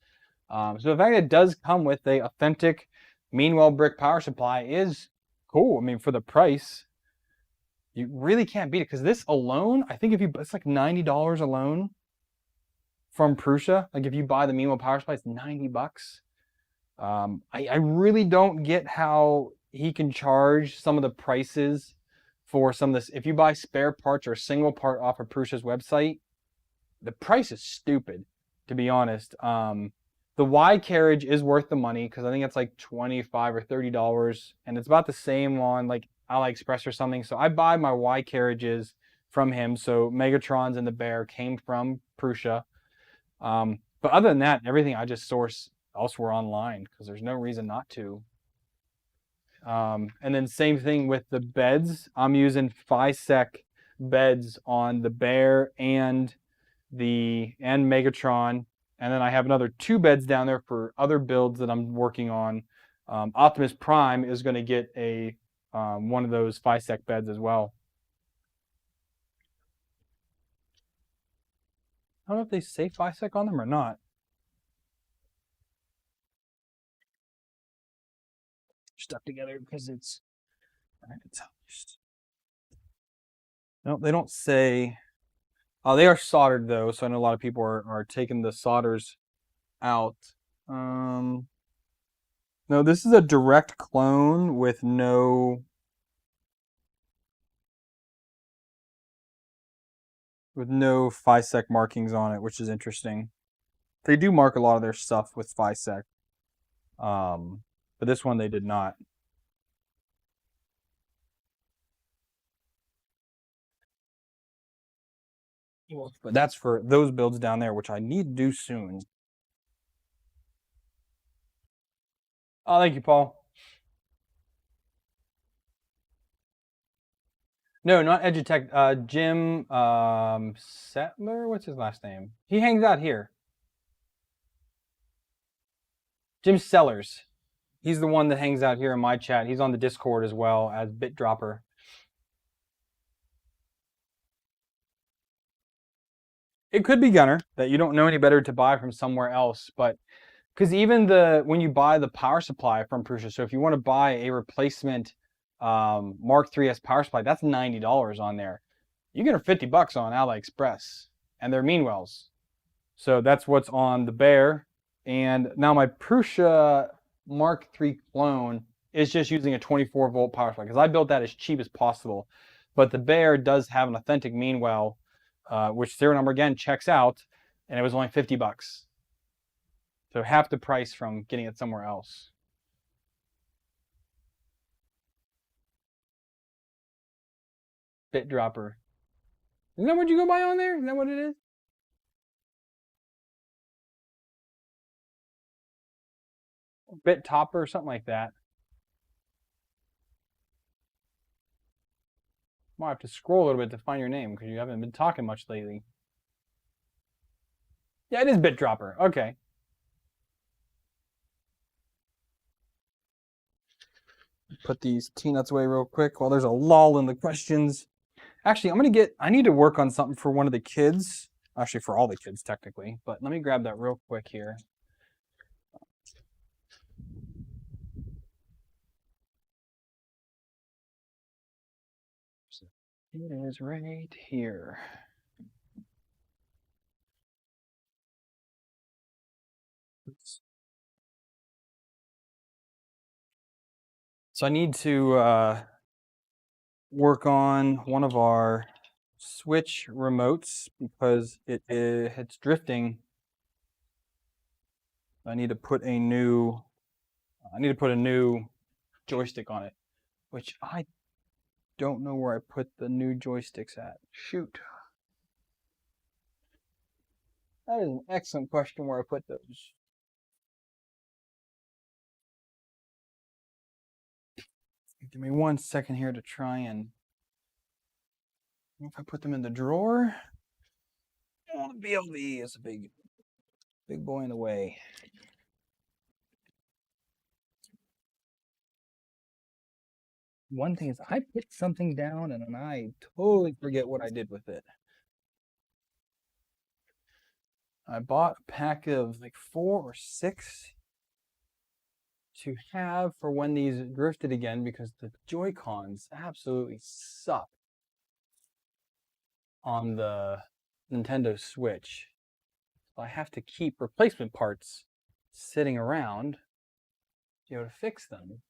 So the fact that it does come with a authentic Meanwhile brick power supply is cool. I mean, for the price, you really can't beat it, because this alone, I think it's like $90 alone from Prusa. Like if you buy the Meanwhile power supply, it's $90. I really don't get how he can charge some of the prices for some of this. If you buy spare parts or a single part off of Prusa's website, the price is stupid, to be honest. The Y carriage is worth the money because I think it's like $25 or $30, and it's about the same on like AliExpress or something. So I buy my Y carriages from him. So Megatrons and the Bear came from Prusa. But other than that, everything I just source elsewhere online because there's no reason not to. And then same thing with the beds. I'm using FiSec beds on the Bear and Megatron. And then I have another 2 beds down there for other builds that I'm working on. Optimus Prime is going to get a one of those FiSec beds as well. I don't know if they say FiSec on them or not. Stuck together because it's no, they don't say. Oh, they are soldered though, so I know a lot of people are taking the solders out. No, this is a direct clone with no FiSec markings on it, which is interesting. They do mark a lot of their stuff with FiSec, but this one they did not. But that's for those builds down there, which I need to do soon. Oh, thank you, Paul. No, not Edutech. Jim Settler. What's his last name? He hangs out here. Jim Sellers. He's the one that hangs out here in my chat. He's on the Discord as well as BitDropper. It could be Gunner, that you don't know any better to buy from somewhere else, but because even when you buy the power supply from Prusa, so if you want to buy a replacement Mark III's power supply, that's $90 on there. You get her $50 on AliExpress. and they're mean wells. So that's what's on the Bear. And now my Prusa Mark III clone is just using a 24-volt power supply, because I built that as cheap as possible. But the Bear does have an authentic mean well, which serial number again checks out, and it was only $50. So half the price from getting it somewhere else. Bit dropper. Isn't that what you go buy on there? Isn't that what it is? Bit topper or something like that. Might have to scroll a little bit to find your name, because you haven't been talking much lately. Yeah, it is bit dropper. Okay. Put these T-nuts away real quick while there's a lull in the questions. Actually, I need to work on something for one of the kids. Actually, for all the kids, technically. But let me grab that real quick here. It is right here. So I need to work on one of our switch remotes, because it's drifting. I need to put a new joystick on it, which I don't know where I put the new joysticks at. Shoot. That is an excellent question, where I put those. Give me 1 second here to try and... If I put them in the drawer... Oh, the BLV is a big boy in the way. One thing is, I put something down and I totally forget what I did with it. I bought a pack of like 4 or 6 to have for when these drifted again, because the Joy-Cons absolutely suck on the Nintendo Switch. So I have to keep replacement parts sitting around to be able to fix them.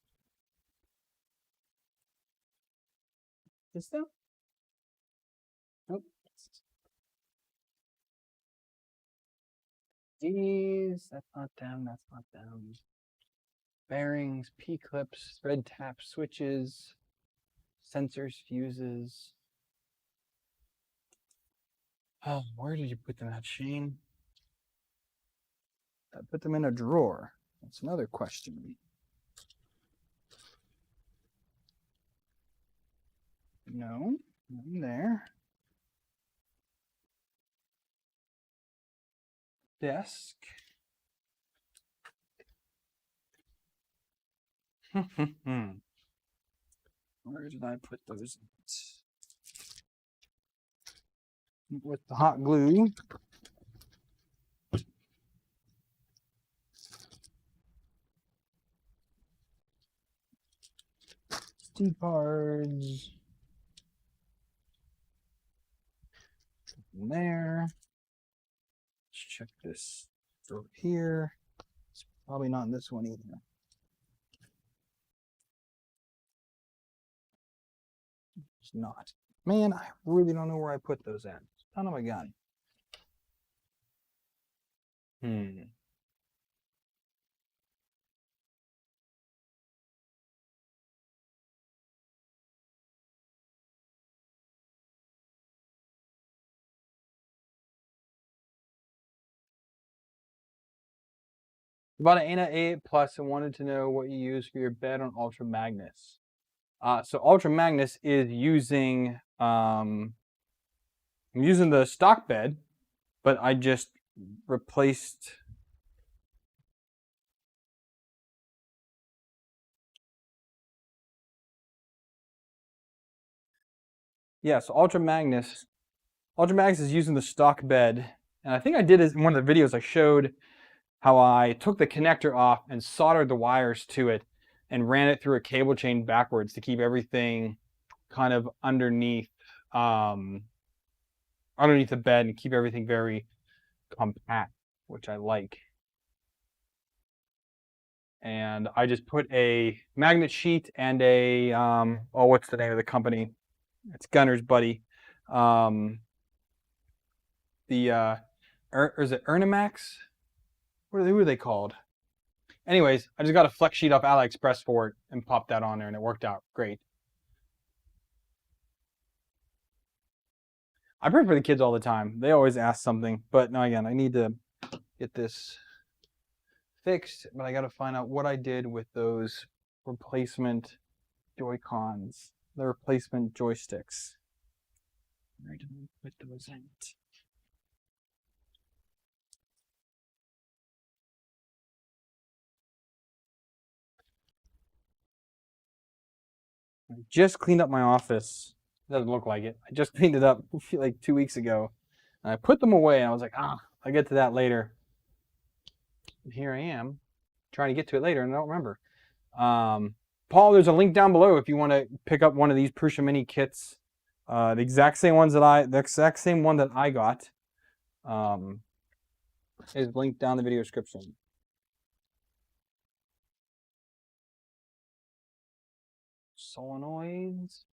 This though? Nope. These, that's not them, that's not them. Bearings, P-clips, thread tap switches, sensors, fuses. Oh, where did you put them at, Shane? I put them in a drawer. That's another question. No, nothing there. Desk. Where did I put those? With the hot glue. SD cards. In there. Let's check this over here. It's probably not in this one either. It's not. Man, I really don't know where I put those at. Son of a gun. Bought an ANA 8 Plus and wanted to know what you use for your bed on Ultra Magnus. So Ultra Magnus is using, I'm using the stock bed, but I just replaced. Yeah, so Ultra Magnus is using the stock bed, and I think I did it in one of the videos. I showed how I took the connector off and soldered the wires to it and ran it through a cable chain backwards to keep everything kind of underneath underneath the bed and keep everything very compact, which I like. And I just put a magnet sheet and a what's the name of the company? It's Gunner's Buddy. Or is it Ernimax? Who are they called? Anyways, I just got a flex sheet off AliExpress for it and popped that on there, and it worked out great. I pray for the kids all the time. They always ask something, but no, again, I need to get this fixed, but I got to find out what I did with those replacement Joy-Cons, the replacement joysticks. Where did I put those in? I just cleaned up my office. It doesn't look like it. I just cleaned it up like 2 weeks ago. And I put them away, and I was like, I'll get to that later. And here I am, trying to get to it later, and I don't remember. Paul, there's a link down below if you want to pick up one of these Prusa Mini kits. The exact same one that I got is linked down in the video description. Solenoids.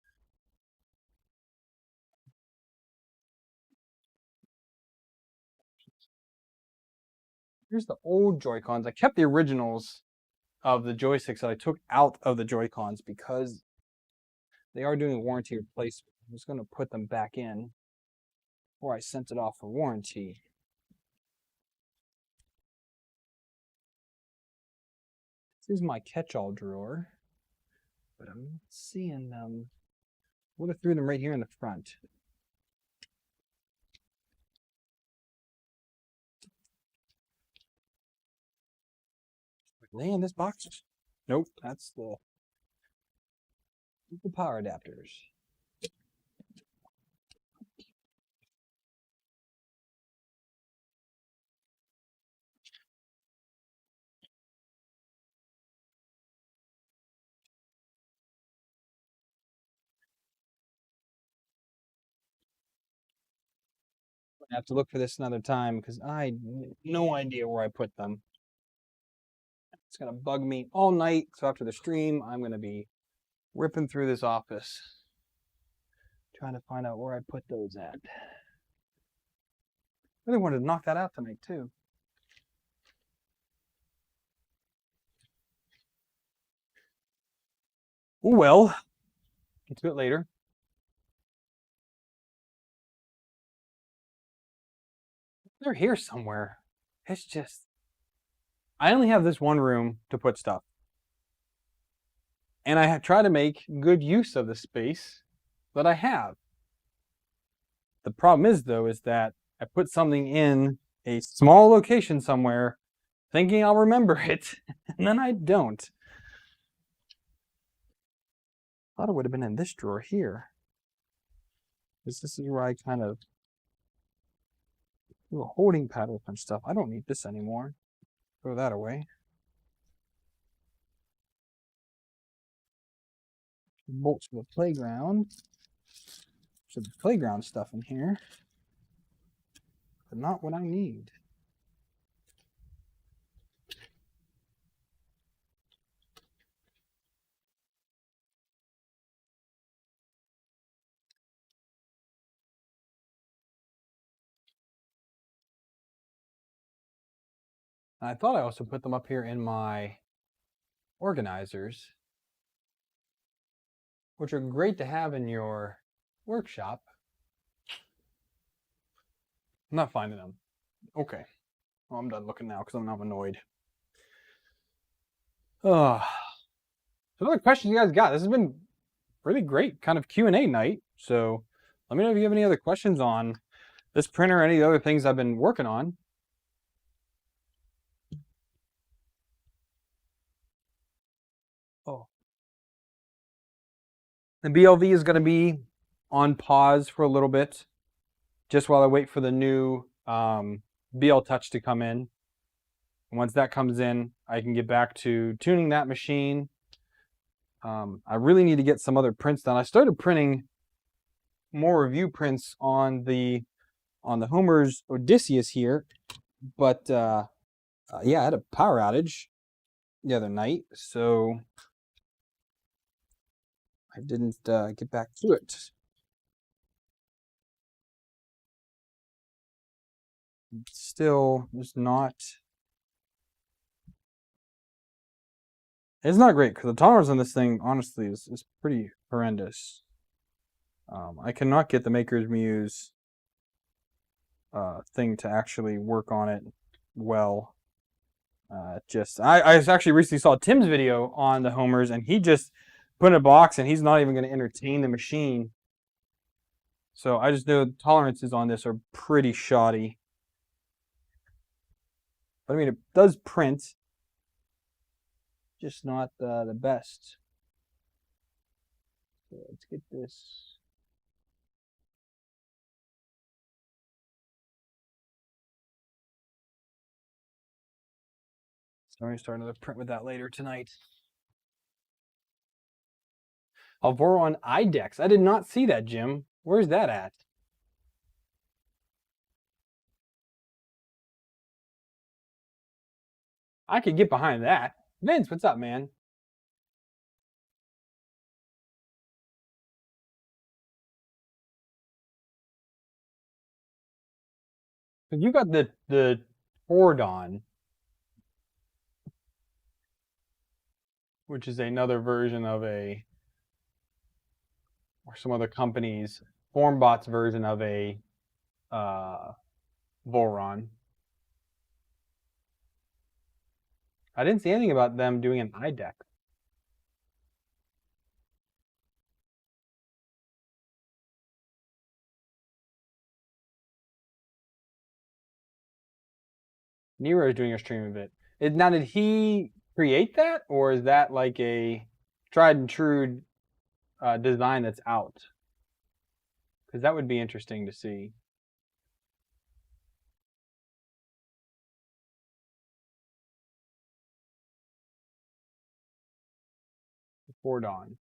Here's the old Joy-Cons. I kept the originals of the joysticks that I took out of the Joy-Cons because they are doing a warranty replacement. I'm just going to put them back in before I sent it off for warranty. This is my catch-all drawer, but I'm not seeing them. I would have threw them right here in the front. Lay in this box? Nope, that's the power adapters. I have to look for this another time because I have no idea where I put them. It's going to bug me all night. So after the stream, I'm going to be ripping through this office, trying to find out where I put those at. I really wanted to knock that out tonight, too. Well, get to it later. They're here somewhere. It's just, I only have this one room to put stuff. And I have tried to make good use of the space that I have. The problem is, though, is that I put something in a small location somewhere thinking I'll remember it, and then I don't. Thought it would have been in this drawer here. This is where I kind of do a holding paddle and stuff. I don't need this anymore. Throw that away. Bolts for the playground. So the playground stuff in here, but not what I need. And I thought I also put them up here in my organizers, which are great to have in your workshop. I'm not finding them. Okay. Well, I'm done looking now because I'm annoyed. So what other questions you guys got? This has been really great kind of Q&A night. So let me know if you have any other questions on this printer or any of the other things I've been working on. Oh. The BLV is going to be on pause for a little bit, just while I wait for the new BL Touch to come in. And once that comes in, I can get back to tuning that machine. I really need to get some other prints done. I started printing more review prints on the on the Homer's Odysseus here, but yeah, I had a power outage the other night, so I didn't get back to it. Still, it's not great because the tolerance on this thing, honestly, is pretty horrendous. I cannot get the Maker's Muse thing to actually work on it well. I actually recently saw Tim's video on the Homers, and he just put in a box, and he's not even going to entertain the machine. So I just know the tolerances on this are pretty shoddy. But I mean, it does print, just not the best. So let's get this. So I'm going to start another print with that later tonight. Voron IDEX. I did not see that, Jim. Where's that at? I could get behind that. Vince, what's up, man? You got the Tordon, which is another version of a, or some other company's Formbot's version of a Voron. I didn't see anything about them doing an IDEX. Nero is doing a stream of it. Now, did he create that, or is that like a tried and true design that's out? Because that would be interesting to see. Before dawn.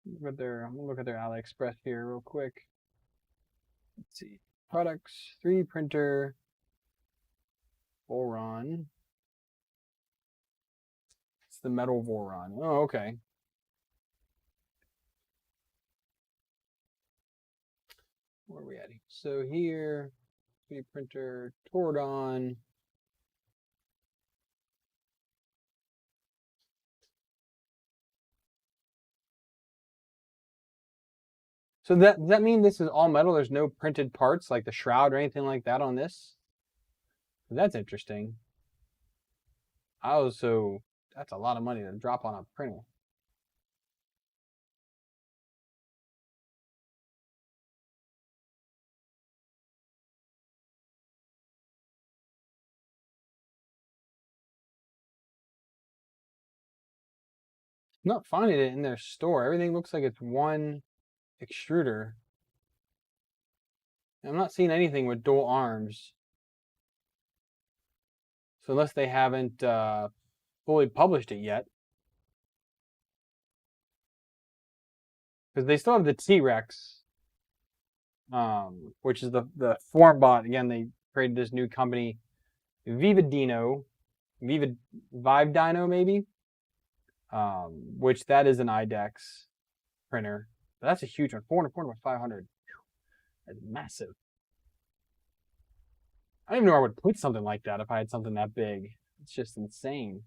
I'm gonna look at their AliExpress here real quick. Let's see. Products, 3D printer, Voron. It's the metal Voron. Oh, okay. Where are we at? So here, 3D printer, Tordon. So does that mean this is all metal? There's no printed parts like the shroud or anything like that on this? That's interesting. That's a lot of money to drop on a printer. Not finding it in their store. Everything looks like it's one extruder. I'm not seeing anything with dual arms. So unless they haven't fully published it yet. Because they still have the T-Rex, which is the Formbot. Again, they created this new company, Vive Dino maybe, which that is an IDEX printer. But that's a huge one, 400 by 500. That's massive. I don't even know where I would put something like that if I had something that big. It's just insane.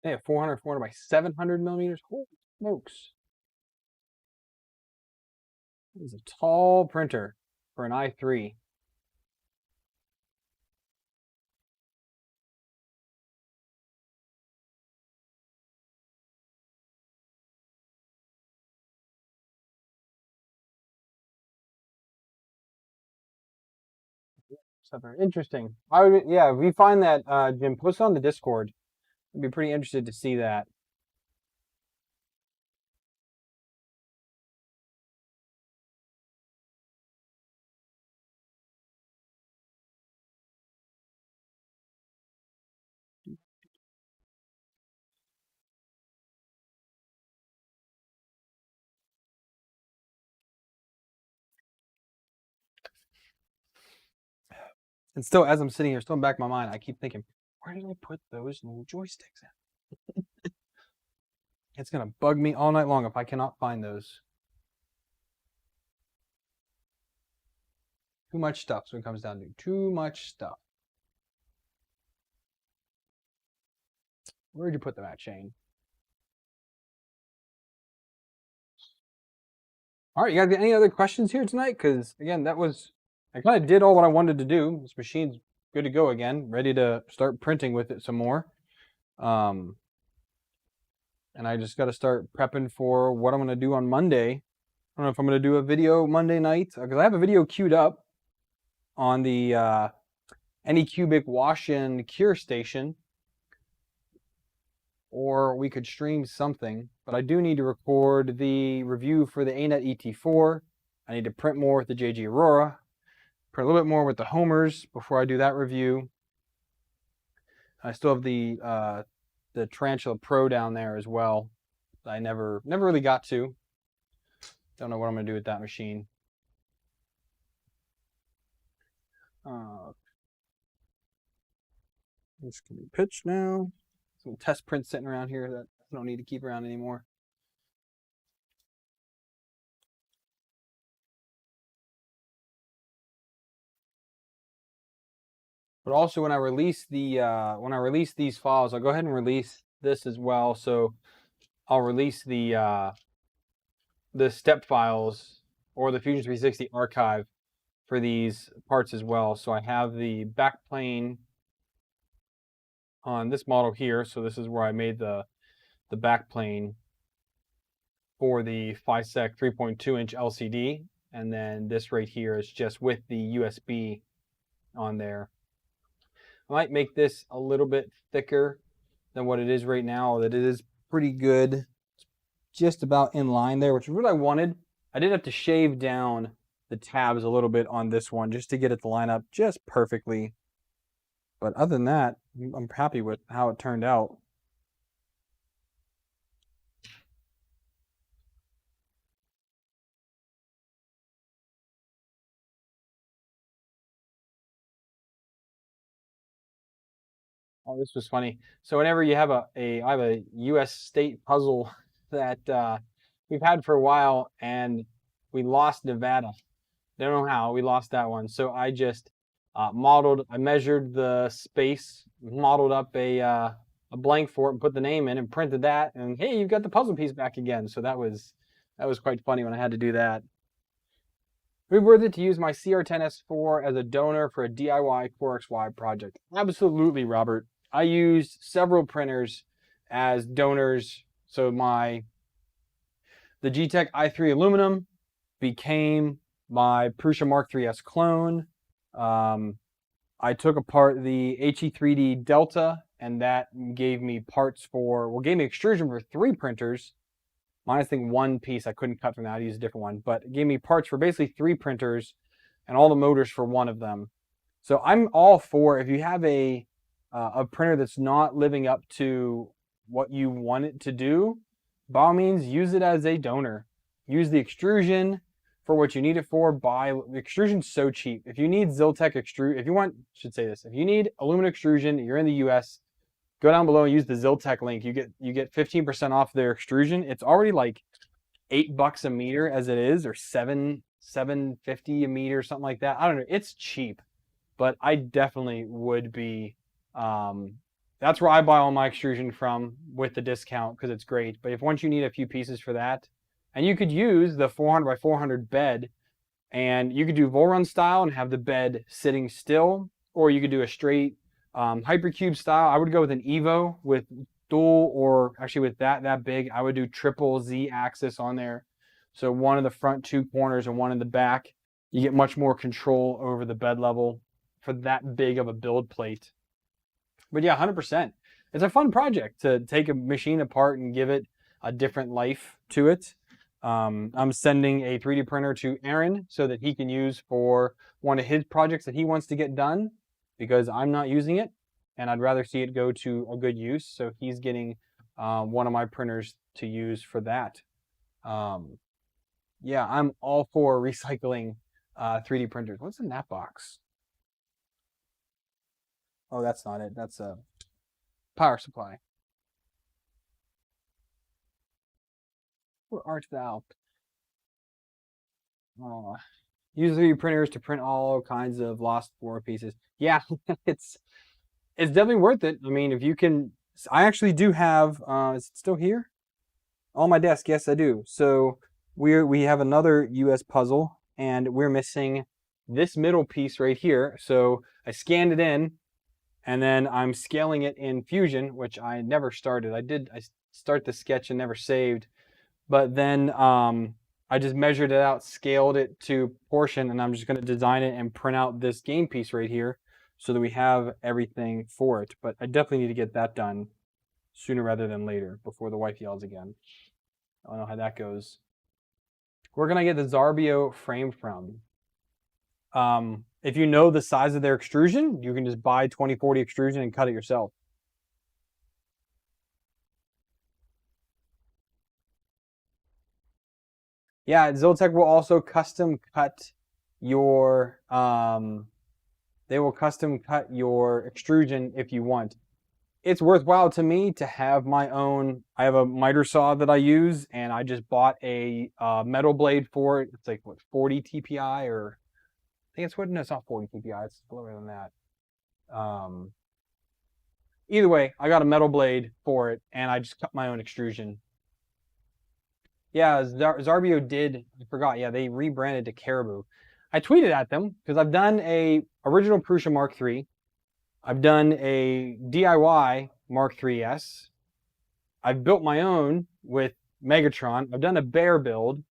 They have 400 by 700 millimeters. Holy smokes. This is a tall printer for an i3. Interesting. Yeah, if we find that, Jim, post it on the Discord. I'd be pretty interested to see that. And still, as I'm sitting here, still in the back of my mind, I keep thinking, where did I put those new joysticks in? It's going to bug me all night long if I cannot find those. Too much stuff, so it comes down to too much stuff. Where'd you put them at, Shane? All right, you guys got any other questions here tonight? Because, again, I kind of did all what I wanted to do. This machine's good to go again, ready to start printing with it some more. And I just got to start prepping for what I'm going to do on Monday. I don't know if I'm going to do a video Monday night, because I have a video queued up on the Anycubic wash and cure station, or we could stream something, but I do need to record the review for the ANET ET4. I need to print more with the JG Aurora, print a little bit more with the Homers before I do that review. I still have the Tarantula Pro down there as well. I never really got to. Don't know what I'm gonna do with that machine. This can be pitched now. Some test prints sitting around here that I don't need to keep around anymore. But also when I release these files, I'll go ahead and release this as well. So I'll release the step files or the Fusion 360 archive for these parts as well. So I have the backplane on this model here. So this is where I made the backplane for the FISEC 3.2-inch LCD. And then this right here is just with the USB on there. I might make this a little bit thicker than what it is right now, that it is pretty good. It's just about in line there, which is what I wanted. I did have to shave down the tabs a little bit on this one just to get it to line up just perfectly. But other than that, I'm happy with how it turned out. Oh, this was funny. So whenever you have I have a U.S. state puzzle that we've had for a while, and we lost Nevada. Don't know how we lost that one. So I just I measured the space, modeled up a blank for it, and put the name in, and printed that. And hey, you've got the puzzle piece back again. So that was quite funny when I had to do that. Would it be worth it to use my CR10S4 as a donor for a DIY CoreXY project? Absolutely, Robert. I used several printers as donors. So the G-Tech i3 aluminum became my Prusa Mark III's clone. I took apart the HE3D Delta, and that gave me gave me extrusion for 3 printers. Minus, I think, one piece I couldn't cut from that. I used a different one, but it gave me parts for basically 3 printers and all the motors for one of them. So I'm all for, if you have a printer that's not living up to what you want it to do, by all means, use it as a donor. Use the extrusion for what you need it for. The extrusion's so cheap. If you need Ziltech extrusion, if you need aluminum extrusion, you're in the US, go down below and use the Ziltech link. You get 15% off their extrusion. It's already like $8 a meter as it is, or $7.50 a meter, something like that. I don't know. It's cheap, but I definitely would be. That's where I buy all my extrusion from with the discount, because it's great. But once you need a few pieces for that, and you could use the 400 by 400 bed, and you could do Volrun style and have the bed sitting still, or you could do a straight Hypercube style. I would go with an Evo with dual, or actually with that big, I would do triple Z axis on there. So one in the front 2 corners and one in the back. You get much more control over the bed level for that big of a build plate. But yeah, 100%. It's a fun project to take a machine apart and give it a different life to it. I'm sending a 3D printer to Aaron so that he can use for one of his projects that he wants to get done, because I'm not using it, and I'd rather see it go to a good use. So he's getting one of my printers to use for that. Yeah, I'm all for recycling 3D printers. What's in that box? Oh, that's not it. That's a power supply. Where art thou? Oh, use 3D printers to print all kinds of lost war pieces. Yeah, it's definitely worth it. I mean, if you can, I actually do have. Is it still here? On my desk, yes, I do. So we have another US puzzle, and we're missing this middle piece right here. So I scanned it in, and then I'm scaling it in Fusion, which I never started. I start the sketch and never saved, but then I just measured it out, scaled it to portion, and I'm just going to design it and print out this game piece right here so that we have everything for it. But I definitely need to get that done sooner rather than later before the wife yells again. I don't know how that goes. Where can I get the Zarbio frame from? If you know the size of their extrusion, you can just buy 2040 extrusion and cut it yourself. Yeah, Zoltech will also custom cut your they will custom cut your extrusion if you want. It's worthwhile to me to have my own. I have a miter saw that I use, and I just bought a metal blade for it. It's like what, 40 TPI, or I think it's what? No, it's not 40 TPI. It's lower than that. Either way, I got a metal blade for it, and I just cut my own extrusion. Yeah, Zarbio did. I forgot. Yeah, they rebranded to Caribou. I tweeted at them because I've done a original Prusa Mark III. I've done a DIY Mark III's. I've built my own with Megatron. I've done a bear build.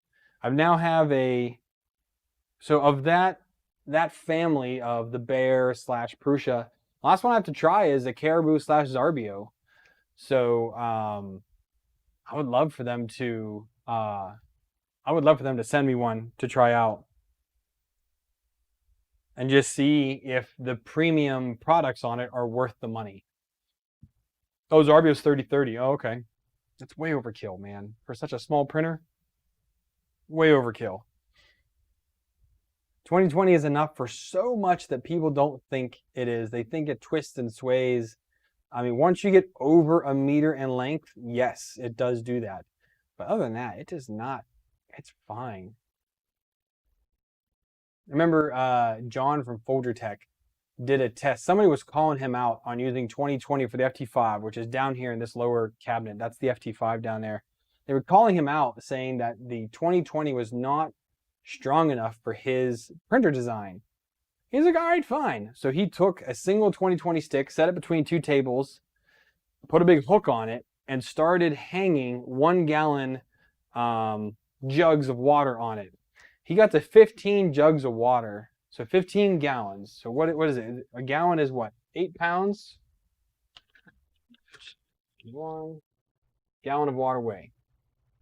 I now have a. So of that family of the bear / Prusa, last one I have to try is a Caribou / Zarbio. So I would love for them to. I would love for them to send me one to try out and just see if the premium products on it are worth the money. Oh, Zarbio's 3030. Oh, okay. That's way overkill, man. For such a small printer, way overkill. 2020 is enough for so much that people don't think it is. They think it twists and sways. I mean, once you get over a meter in length, yes, it does do that. But other than that, it does not. It's fine. Remember John from Folger Tech did a test. Somebody was calling him out on using 2020 for the FT5, which is down here in this lower cabinet. That's the FT5 down there. They were calling him out saying that the 2020 was not strong enough for his printer design. He's like, all right, fine. So he took a single 2020 stick, set it between two tables, put a big hook on it, and started hanging 1 gallon jugs of water on it. He got to 15 jugs of water. So 15 gallons. So what is it? A gallon is what? 8 pounds? 1 gallon of water weigh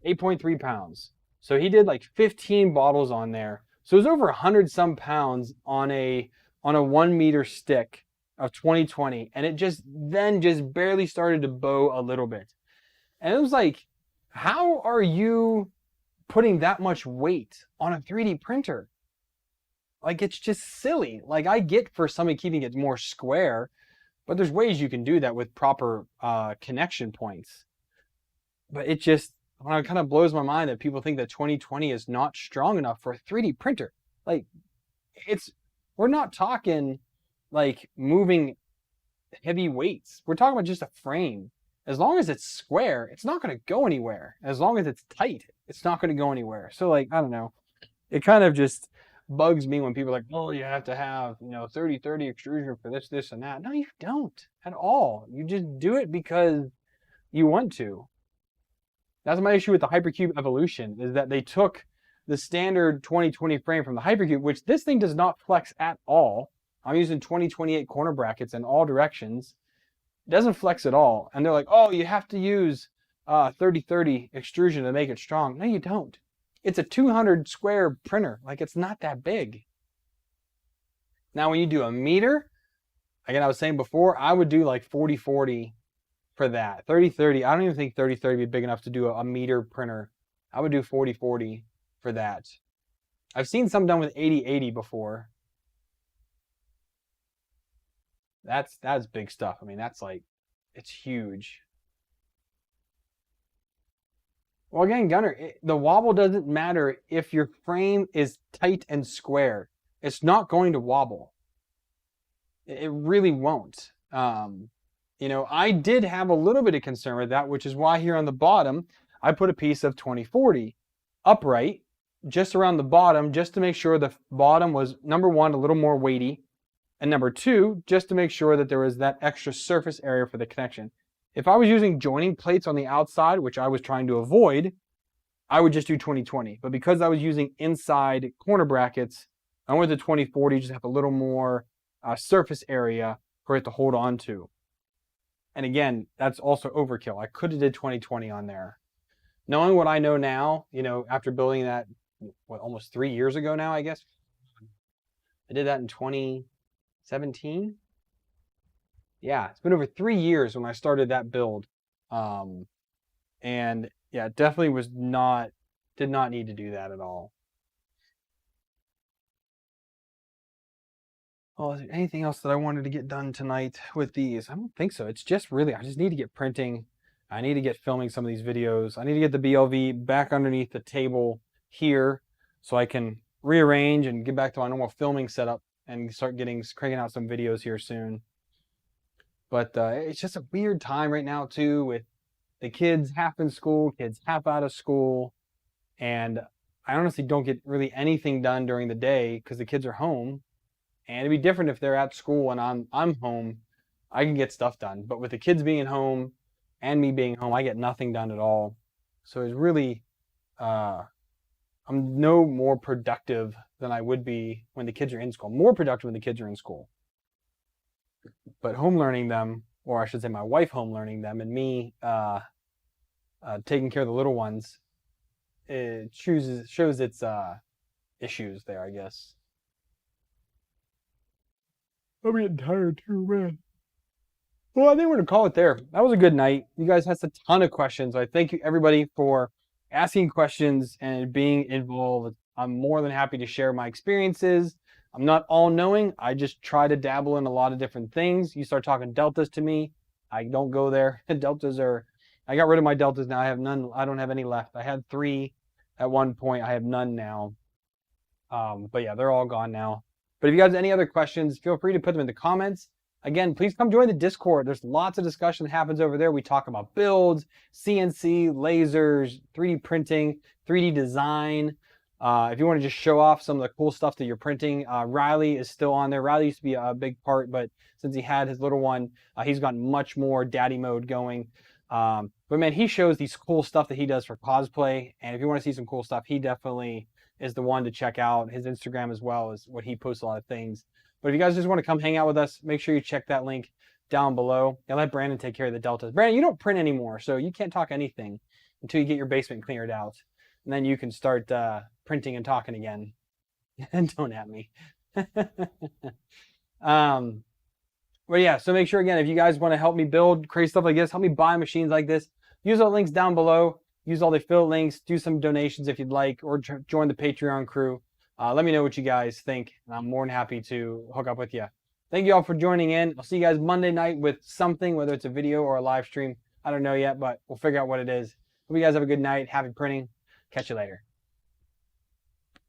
8.3 pounds. So he did like 15 bottles on there. So it was over 100 some pounds on a 1 meter stick of 2020. And it just barely started to bow a little bit. And it was like, how are you putting that much weight on a 3D printer? Like, it's just silly. Like, I get for somebody keeping it more square, but there's ways you can do that with proper connection points. But it just kind of blows my mind that people think that 2020 is not strong enough for a 3D printer. Like, we're not talking like moving heavy weights. We're talking about just a frame. As long as it's square, it's not going to go anywhere. As long as it's tight, it's not going to go anywhere. So, like, I don't know. It kind of just bugs me when people are like, oh, you have to have, 30/30 extrusion for this, this, and that. No, you don't at all. You just do it because you want to. That's my issue with the Hypercube Evolution, is that they took the standard 2020 frame from the Hypercube, which this thing does not flex at all. I'm using 2028 corner brackets in all directions. It doesn't flex at all. And they're like, oh, you have to use 30/30 extrusion to make it strong. No, you don't. It's a 200 square printer. Like, it's not that big. Now, when you do a meter, again, I was saying before, I would do like 40/40 for that. 30/30, I don't even think 30/30 would be big enough to do a meter printer. I would do 40/40 for that. I've seen some done with 80/80 before. That's big stuff. I mean, that's like, it's huge. Well, again, Gunner, the wobble doesn't matter if your frame is tight and square. It's not going to wobble. It really won't. I did have a little bit of concern with that, which is why here on the bottom, I put a piece of 2040 upright just around the bottom, just to make sure the bottom was, number one, a little more weighty, and number two, just to make sure that there was that extra surface area for the connection. If I was using joining plates on the outside, which I was trying to avoid, I would just do 2020. But because I was using inside corner brackets, I went to 2040, just have a little more surface area for it to hold on to. And again, that's also overkill. I could have did 2020 on there. Knowing what I know now, after building that, almost 3 years ago now, I guess. I did that in 2017. Yeah, it's been over 3 years when I started that build. And yeah, it definitely did not need to do that at all. Oh, is there anything else that I wanted to get done tonight with these? I don't think so. It's just really, I just need to get printing. I need to get filming some of these videos. I need to get the BLV back underneath the table here so I can rearrange and get back to my normal filming setup and start cranking out some videos here soon. But it's just a weird time right now too, with the kids half in school, kids half out of school. And I honestly don't get really anything done during the day because the kids are home. And it'd be different if they're at school and I'm home. I can get stuff done. But with the kids being home and me being home, I get nothing done at all. So it's really, I'm no more productive than I would be when the kids are in school. More productive when the kids are in school. But home learning them, or I should say my wife home learning them, and me taking care of the little ones, it shows its issues there, I guess. I'm getting tired too, man. Well, I think we're going to call it there. That was a good night. You guys had a ton of questions. I thank you, everybody, for asking questions and being involved. I'm more than happy to share my experiences. I'm not all-knowing. I just try to dabble in a lot of different things. You start talking deltas to me, I don't go there. Deltas I got rid of my deltas now. I have none. I don't have any left. I had 3 at one point. I have none now. But yeah, they're all gone now. But if you guys have any other questions, feel free to put them in the comments. Again, please come join the Discord. There's lots of discussion that happens over there. We talk about builds, CNC, lasers, 3D printing, 3D design. If you want to just show off some of the cool stuff that you're printing, Riley is still on there. Riley used to be a big part, but since he had his little one, he's gotten much more daddy mode going. But man, he shows these cool stuff that he does for cosplay. And if you want to see some cool stuff, he definitely is the one to check out. His Instagram as well is what he posts a lot of things. But if you guys just want to come hang out with us, make sure you check that link down below. And let Brandon take care of the deltas. Brandon, you don't print anymore, so you can't talk anything until you get your basement cleared out. And then you can start printing and talking again. And don't at me. But yeah, so make sure, again, if you guys want to help me build crazy stuff like this, help me buy machines like this, use all the links down below. Use all the affiliate links, do some donations if you'd like, or join the Patreon crew. Let me know what you guys think, and I'm more than happy to hook up with you. Thank you all for joining in. I'll see you guys Monday night with something, whether it's a video or a live stream. I don't know yet, but we'll figure out what it is. Hope you guys have a good night. Happy printing. Catch you later.